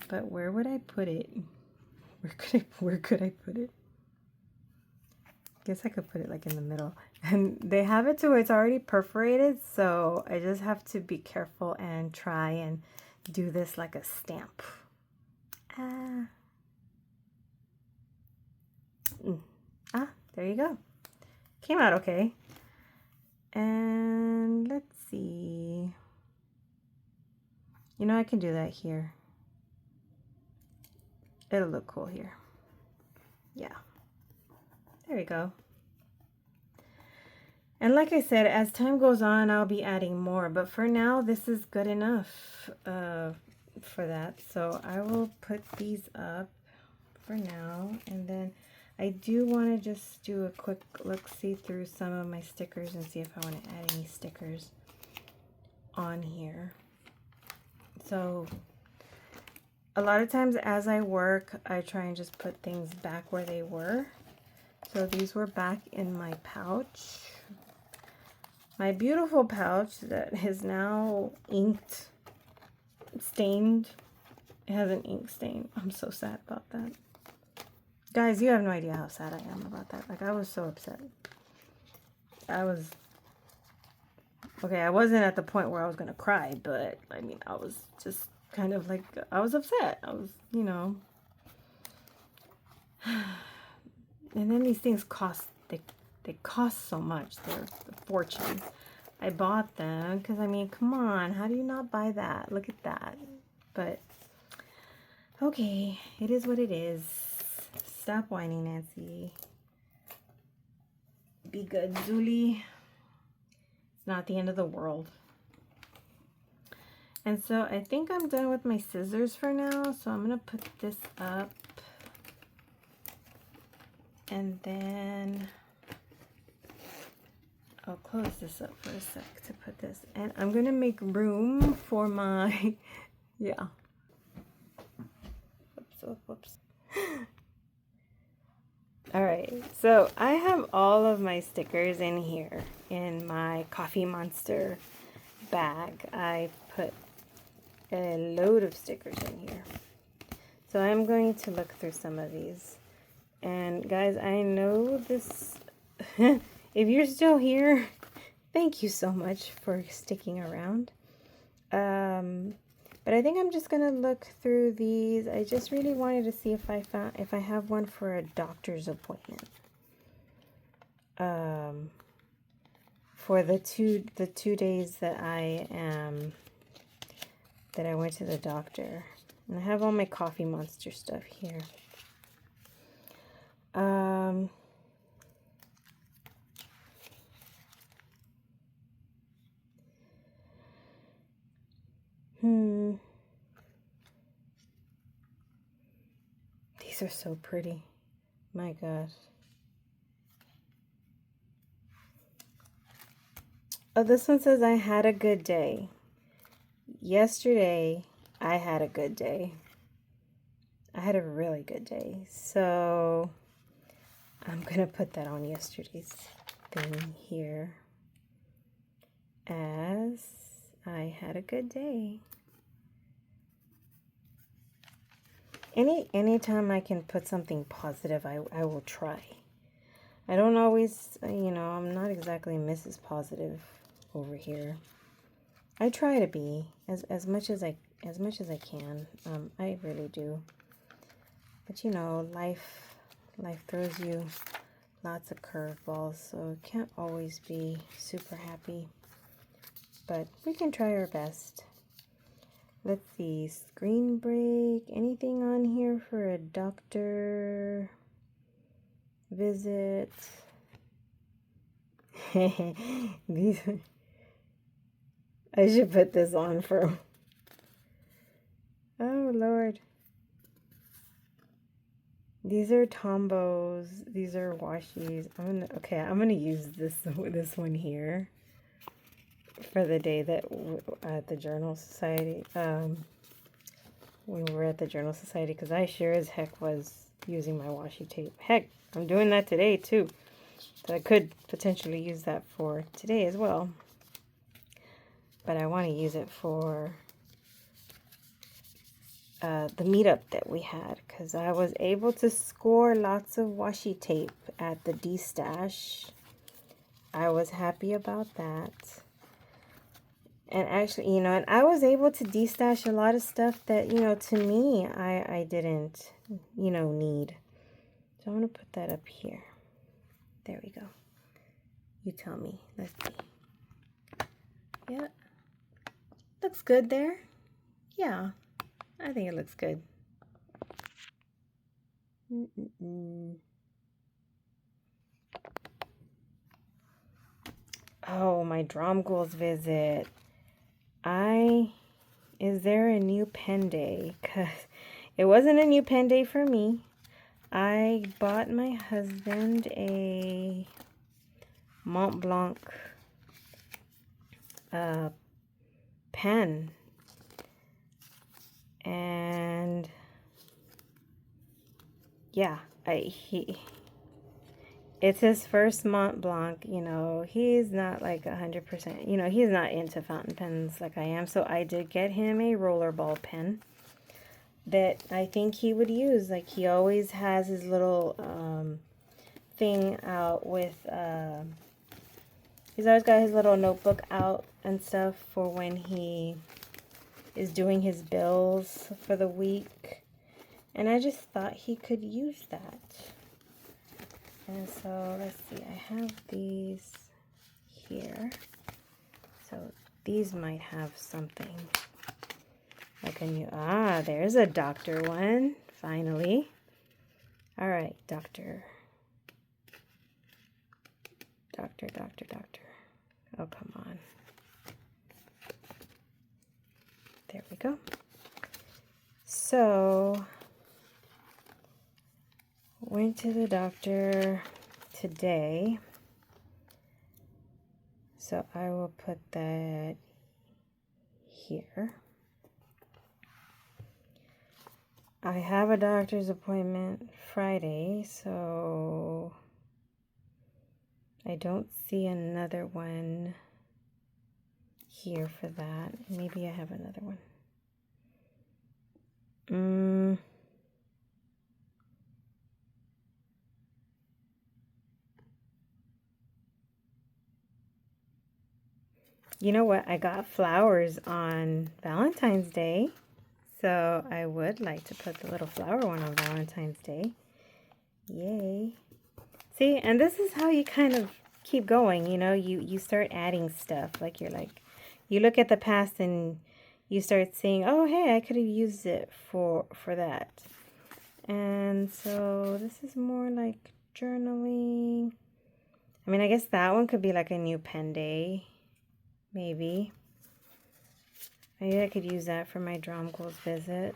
But where would I put it? Where could I put it? Guess I could put it like in the middle. And they have it to where it's already perforated, so I just have to be careful and try and do this like a stamp. There you go. Came out okay. And let's see. You know, I can do that here. It'll look cool here. Yeah. There we go. And like I said, as time goes on, I'll be adding more. But for now, this is good enough for that. So I will put these up for now. And then I do want to just do a quick look-see through some of my stickers and see if I want to add any stickers on here. So a lot of times as I work, I try and just put things back where they were. So these were back in my pouch. My beautiful pouch that is now inked, stained. It has an ink stain. I'm so sad about that. Guys, you have no idea how sad I am about that. Like, I was so upset. Okay, I wasn't at the point where I was going to cry, but, I mean, I was just kind of like, I was upset. I was, you know. And then these things cost, they cost so much. They're a fortune. I bought them because, I mean, come on. How do you not buy that? Look at that. But, okay, it is what it is. Stop whining, Nancy. Be good, Zuli. It's not the end of the world. And so I think I'm done with my scissors for now. So I'm going to put this up. And then I'll close this up for a sec to put this. And I'm going to make room for my, yeah. Whoops. All right, so I have all of my stickers in here in my Coffee Monster bag. I put a load of stickers in here. So I'm going to look through some of these. And guys, I know this, if you're still here, thank you so much for sticking around. But I think I'm just gonna look through these. I just really wanted to see if I have one for a doctor's appointment. For the two days that I went to the doctor. And I have all my Coffee Monster stuff here. These are so pretty. My gosh. Oh, this one says, I had a good day. Yesterday, I had a good day. I had a really good day. So, I'm going to put that on yesterday's thing here. As I had a good day. Anytime I can put something positive, I will try. I don't always, you know, I'm not exactly Mrs. Positive over here. I try to be as much as I can. I really do. But you know, life throws you lots of curveballs, so it can't always be super happy. But we can try our best. Let's see, screen break. Anything on here for a doctor visit? These, I should put this on for. Oh Lord. These are Tombos. These are Washis. I'm gonna use this one here for the day that at the Journal Society. When we were at the Journal Society, because I sure as heck was using my washi tape. Heck, I'm doing that today too. So I could potentially use that for today as well. But I want to use it for the meetup that we had, because I was able to score lots of washi tape at the D-Stash. I was happy about that. And actually, you know, and I was able to de-stash a lot of stuff that, you know, to me, I didn't, you know, need. So I'm going to put that up here. There we go. You tell me. Let's see. Yeah. Looks good there. Yeah. I think it looks good. Oh, my Drum Ghouls visit. Is there a new pen day? Because it wasn't a new pen day for me. I bought my husband a Mont Blanc pen. And yeah, it's his first Mont Blanc. You know, he's not like 100%, you know, he's not into fountain pens like I am. So I did get him a rollerball pen that I think he would use. Like, he always has his little thing out with, he's always got his little notebook out and stuff for when he is doing his bills for the week. And I just thought he could use that. And so, let's see, I have these here. So these might have something. Like a new, there's a doctor one, finally. All right, doctor. Doctor. Oh, come on. There we go. So, went to the doctor today. So I will put that here. I have a doctor's appointment Friday, so I don't see another one here for that. Maybe I have another one. You know what? I got flowers on Valentine's Day. So I would like to put the little flower one on Valentine's Day. Yay. See, and this is how you kind of keep going, you know, you start adding stuff. Like, you look at the past and you start seeing, oh, hey, I could have used it for that. And so this is more like journaling. I mean, I guess that one could be like a new pen day, maybe. Maybe I could use that for my drum goals visit.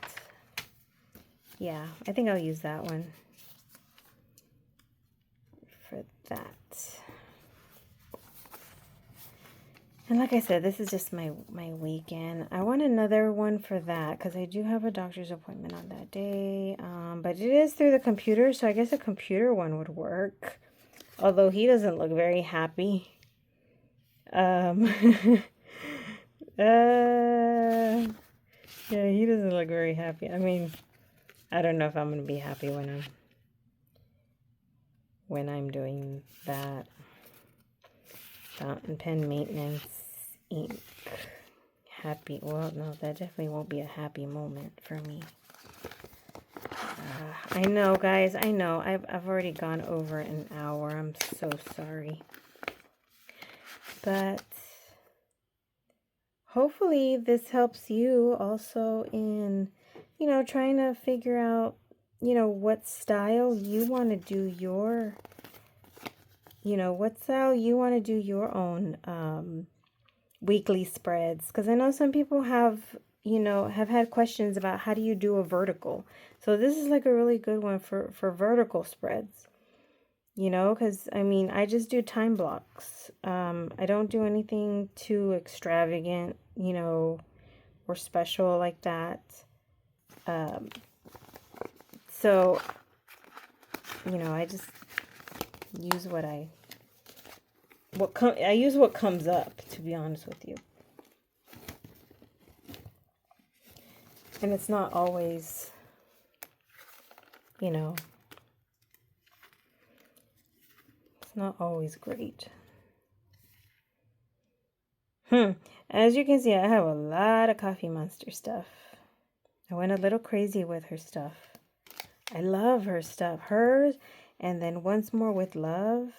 Yeah, I think I'll use that one for that. And like I said, this is just my weekend. I want another one for that because I do have a doctor's appointment on that day. But it is through the computer, so I guess a computer one would work. Although he doesn't look very happy. Yeah, he doesn't look very happy. I mean, I don't know if I'm gonna be happy when I'm doing that. Fountain pen maintenance, ink, happy. Well, no, that definitely won't be a happy moment for me. I know, guys. I know. I've already gone over an hour. I'm so sorry. But hopefully this helps you also in, you know, trying to figure out, you know, what style you want to do your, you know, what style you want to do your own weekly spreads. Because I know some people have, you know, have had questions about how do you do a vertical. So this is like a really good one for vertical spreads. You know, because, I mean, I just do time blocks. I don't do anything too extravagant, you know, or special like that. So, you know, I just use I use what comes up, to be honest with you. And it's not always, you know, not always great. As you can see, I have a lot of Coffee Monster stuff. I went a little crazy with her stuff. I love her stuff. Hers, and then once more with Love.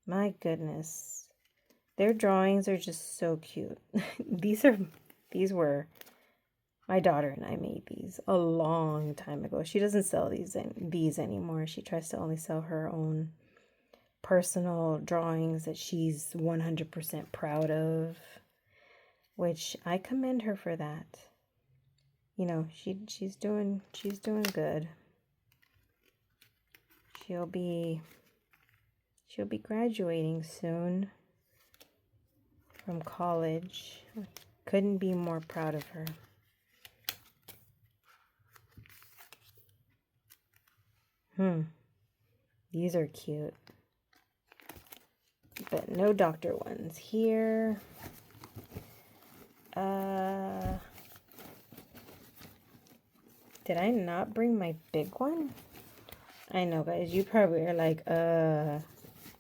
My goodness. Their drawings are just so cute. These were, my daughter and I made these a long time ago. She doesn't sell these anymore. She tries to only sell her own personal drawings that she's 100% proud of, which I commend her for that. You know, she's doing good. She'll be graduating soon from college. Couldn't be more proud of her. These are cute. But no doctor ones here. Did I not bring my big one? I know, guys. You probably are like,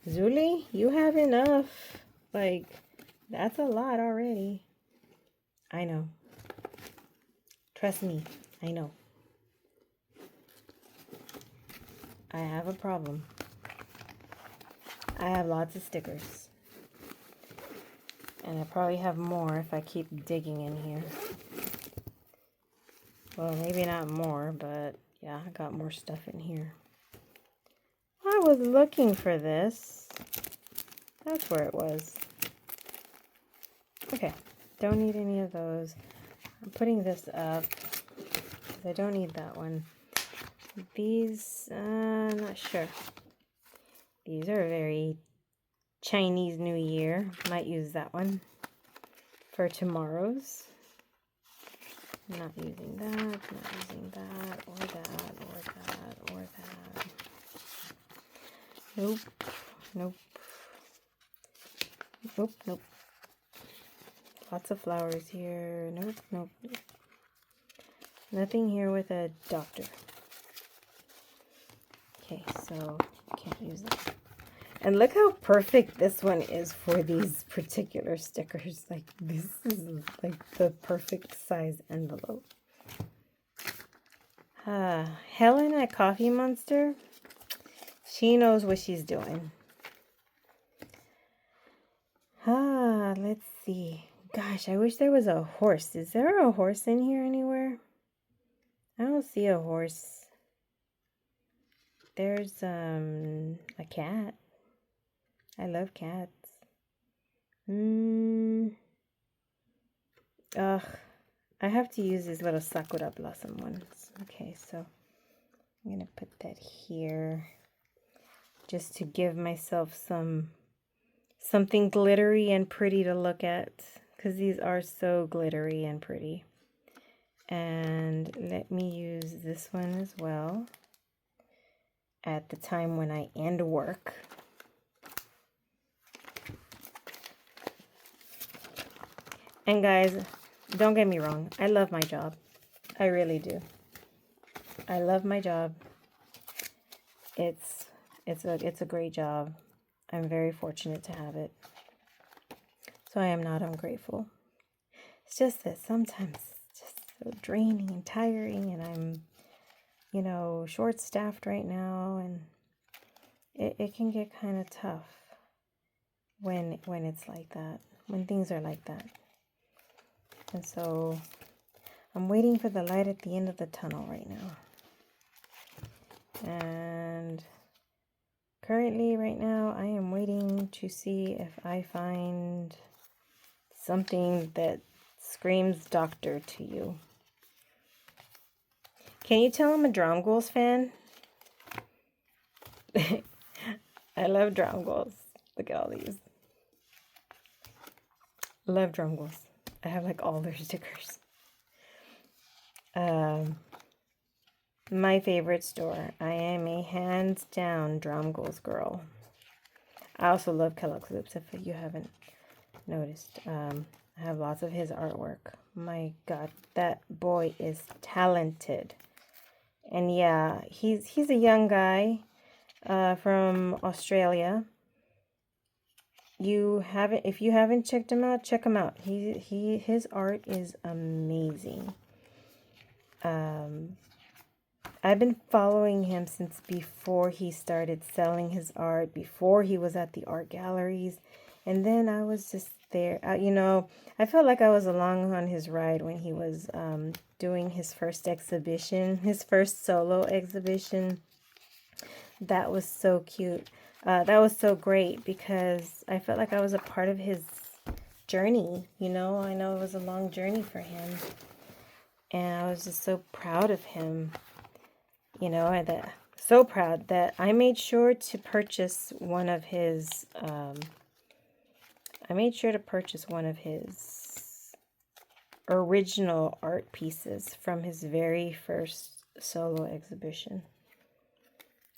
Zuli, you have enough. Like, that's a lot already. I know. Trust me. I know. I have a problem. I have lots of stickers. And I probably have more if I keep digging in here. Well, maybe not more, but yeah, I got more stuff in here. I was looking for this. That's where it was. Okay, don't need any of those. I'm putting this up because I don't need that one. These, not sure. These are very Chinese New Year. Might use that one for tomorrow's. Not using that, not using that, or that, or that, or that. Nope, nope, nope, nope. Lots of flowers here. Nope, nope, nope. Nothing here with a doctor. Okay, so can't use that. And look how perfect this one is for these particular stickers. Like, this is like the perfect size envelope. Helen at Coffee Monster, she knows what she's doing. Let's see. Gosh, I wish there was a horse. Is there a horse in here anywhere? I don't see a horse. There's a cat. I love cats. Ugh, I have to use these little Sakura Blossom ones. Okay, so I'm gonna put that here just to give myself something glittery and pretty to look at, because these are so glittery and pretty. And let me use this one as well at the time when I end work. And guys, don't get me wrong, I love my job. I really do. I love my job. It's a great job. I'm very fortunate to have it. So I am not ungrateful. It's just that sometimes it's just so draining and tiring, and I'm, you know, short-staffed right now, and it can get kind of tough when it's like that, when things are like that. And so I'm waiting for the light at the end of the tunnel right now. And currently, right now, I am waiting to see if I find something that screams doctor to you. Can you tell I'm a Drum Ghouls fan? I love Drum Ghouls. Look at all these. Love Drum Ghouls. I have like all their stickers. My favorite store. I am a hands down Drum Ghouls girl. I also love Kellogg's Loops, if you haven't noticed. I have lots of his artwork. My God, that boy is talented. And yeah, he's a young guy from Australia. If you haven't checked him out, check him out. His art is amazing. I've been following him since before he started selling his art, before he was at the art galleries. And then I was just there. You know, I felt like I was along on his ride when he was doing his first exhibition, his first solo exhibition. That was so cute. That was so great because I felt like I was a part of his journey. You know, I know it was a long journey for him. And I was just so proud of him. You know, so proud that I made sure to purchase one of his, original art pieces from his very first solo exhibition.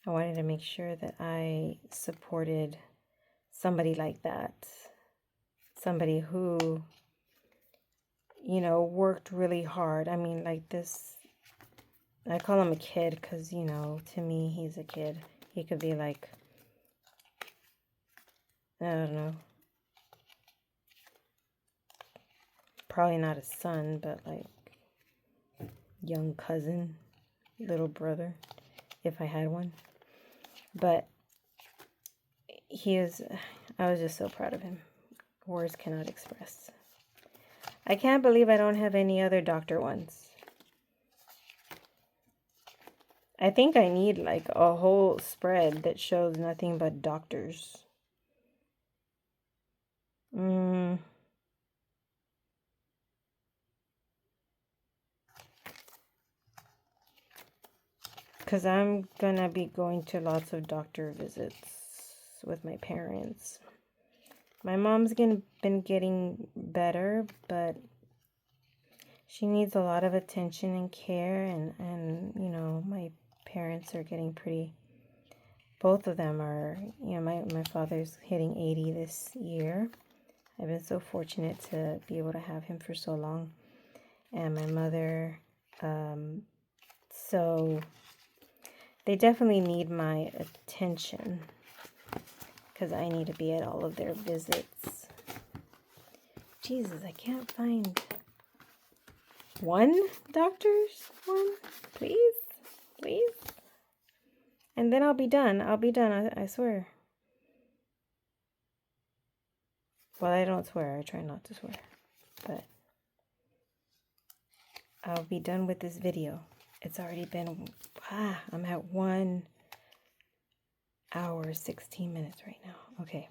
I wanted to make sure that I supported somebody like that. Somebody who, you know, worked really hard. I mean, like this, I call him a kid because, you know, to me, he's a kid. He could be like, I don't know, probably not a son, but like young cousin, little brother, if I had one. But I was just so proud of him. Words cannot express. I can't believe I don't have any other doctor ones. I think I need like a whole spread that shows nothing but doctors. Because I'm gonna be going to lots of doctor visits with my parents. My mom's been getting better, but she needs a lot of attention and care, and you know, my parents are getting pretty, both of them are, you know, my father's hitting 80 this year. I've been so fortunate to be able to have him for so long. And my mother, so they definitely need my attention because I need to be at all of their visits. Jesus, I can't find one doctor's one, please, please. And then I'll be done. I'll be done, I swear. Well, I don't swear. I try not to swear. But I'll be done with this video. It's already been, I'm at 1 hour, 16 minutes right now. Okay.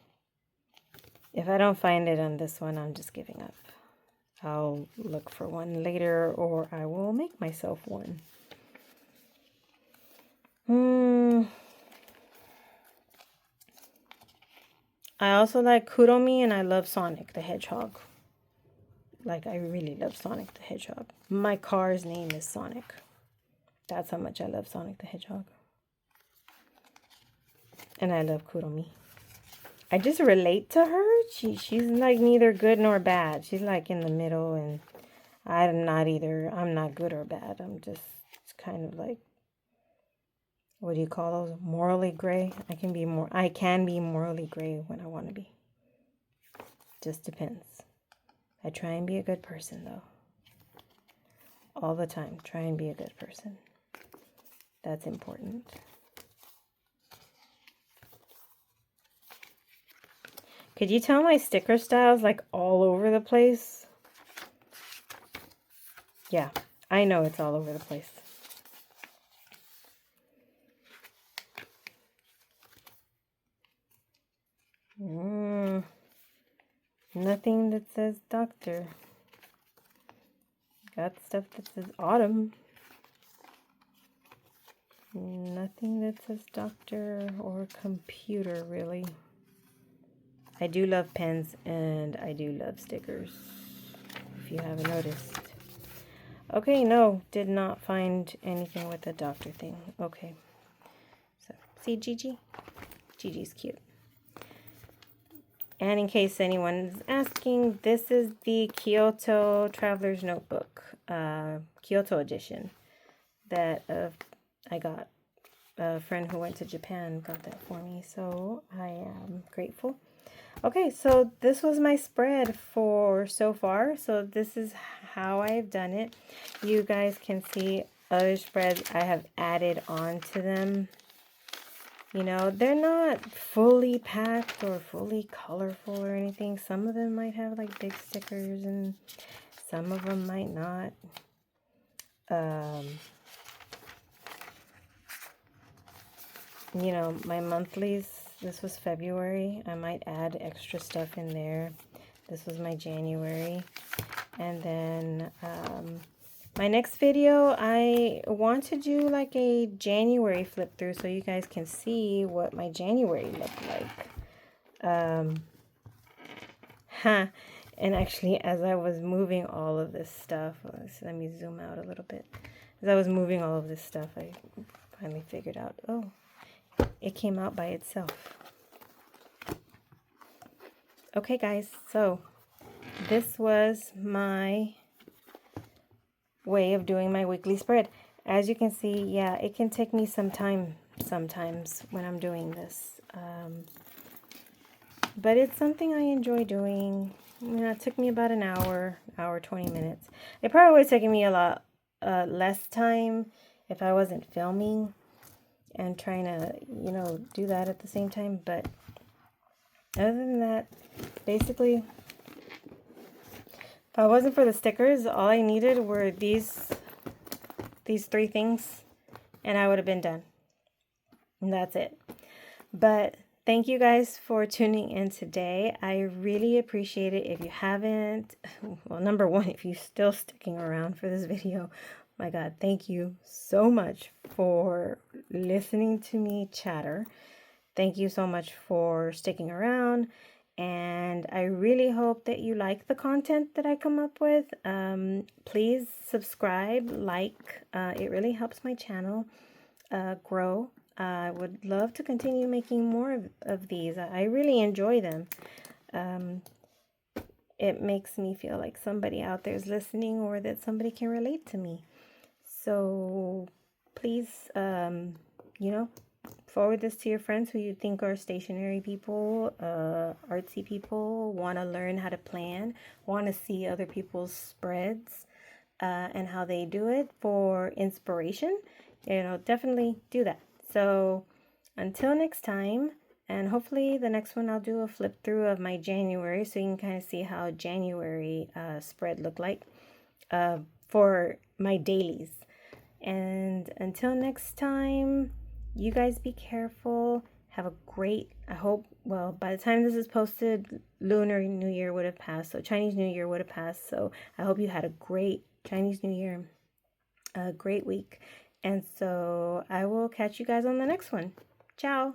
If I don't find it on this one, I'm just giving up. I'll look for one later, or I will make myself one. I also like Kuromi, and I love Sonic the Hedgehog. Like, I really love Sonic the Hedgehog. My car's name is Sonic. That's how much I love Sonic the Hedgehog. And I love Kuromi. I just relate to her. She's like neither good nor bad. She's like in the middle, and I'm not either. I'm not good or bad. I'm just kind of like, what do you call those? Morally gray. I can be morally gray when I want to be. Just depends. I try and be a good person though. All the time. Try and be a good person. That's important. Could you tell my sticker style's like all over the place? Yeah, I know it's all over the place. Nothing that says doctor. Got stuff that says autumn. Nothing that says doctor or computer, really. I do love pens, and I do love stickers, if you haven't noticed. Okay, no, did not find anything with the doctor thing. Okay. So, see Gigi? Gigi's cute. And in case anyone's asking, this is the Kyoto Traveler's Notebook, Kyoto edition, that I got. A friend who went to Japan got that for me, so I am grateful. Okay, so this was my spread for so far. So this is how I've done it. You guys can see other spreads I have added on to them. You know, they're not fully packed or fully colorful or anything. Some of them might have like big stickers and some of them might not. You know, my monthlies, this was February. I might add extra stuff in there. This was my January. And then my next video, I want to do like a January flip through so you guys can see what my January looked like. And actually, as I was moving all of this stuff, let me zoom out a little bit. As I was moving all of this stuff, I finally figured out, oh, it came out by itself. Okay guys, so this was my way of doing my weekly spread. As you can see, yeah, it can take me some time sometimes when I'm doing this. But it's something I enjoy doing. You know, it took me about an hour, 20 minutes. It probably would have taken me a lot less time if I wasn't filming and trying to, you know, do that at the same time. But other than that, basically, if I wasn't for the stickers, all I needed were these 3 things, and I would have been done. And that's it. But thank you guys for tuning in today. I really appreciate it. If you haven't, well, number one, if you're still sticking around for this video, my God, thank you so much for listening to me chatter. Thank you so much for sticking around. And I really hope that you like the content that I come up with. Please subscribe, like. It really helps my channel grow. I would love to continue making more of these. I really enjoy them. It makes me feel like somebody out there is listening, or that somebody can relate to me. So please, you know, forward this to your friends who you think are stationery people, artsy people, want to learn how to plan, want to see other people's spreads and how they do it for inspiration. You know, definitely do that. So until next time, and hopefully the next one I'll do a flip through of my January, so you can kind of see how January spread looked like for my dailies. And until next time, you guys be careful. Have a great, I hope, well, by the time this is posted, Lunar New Year would have passed. So Chinese New Year would have passed. So I hope you had a great Chinese New Year, a great week. And so I will catch you guys on the next one. Ciao.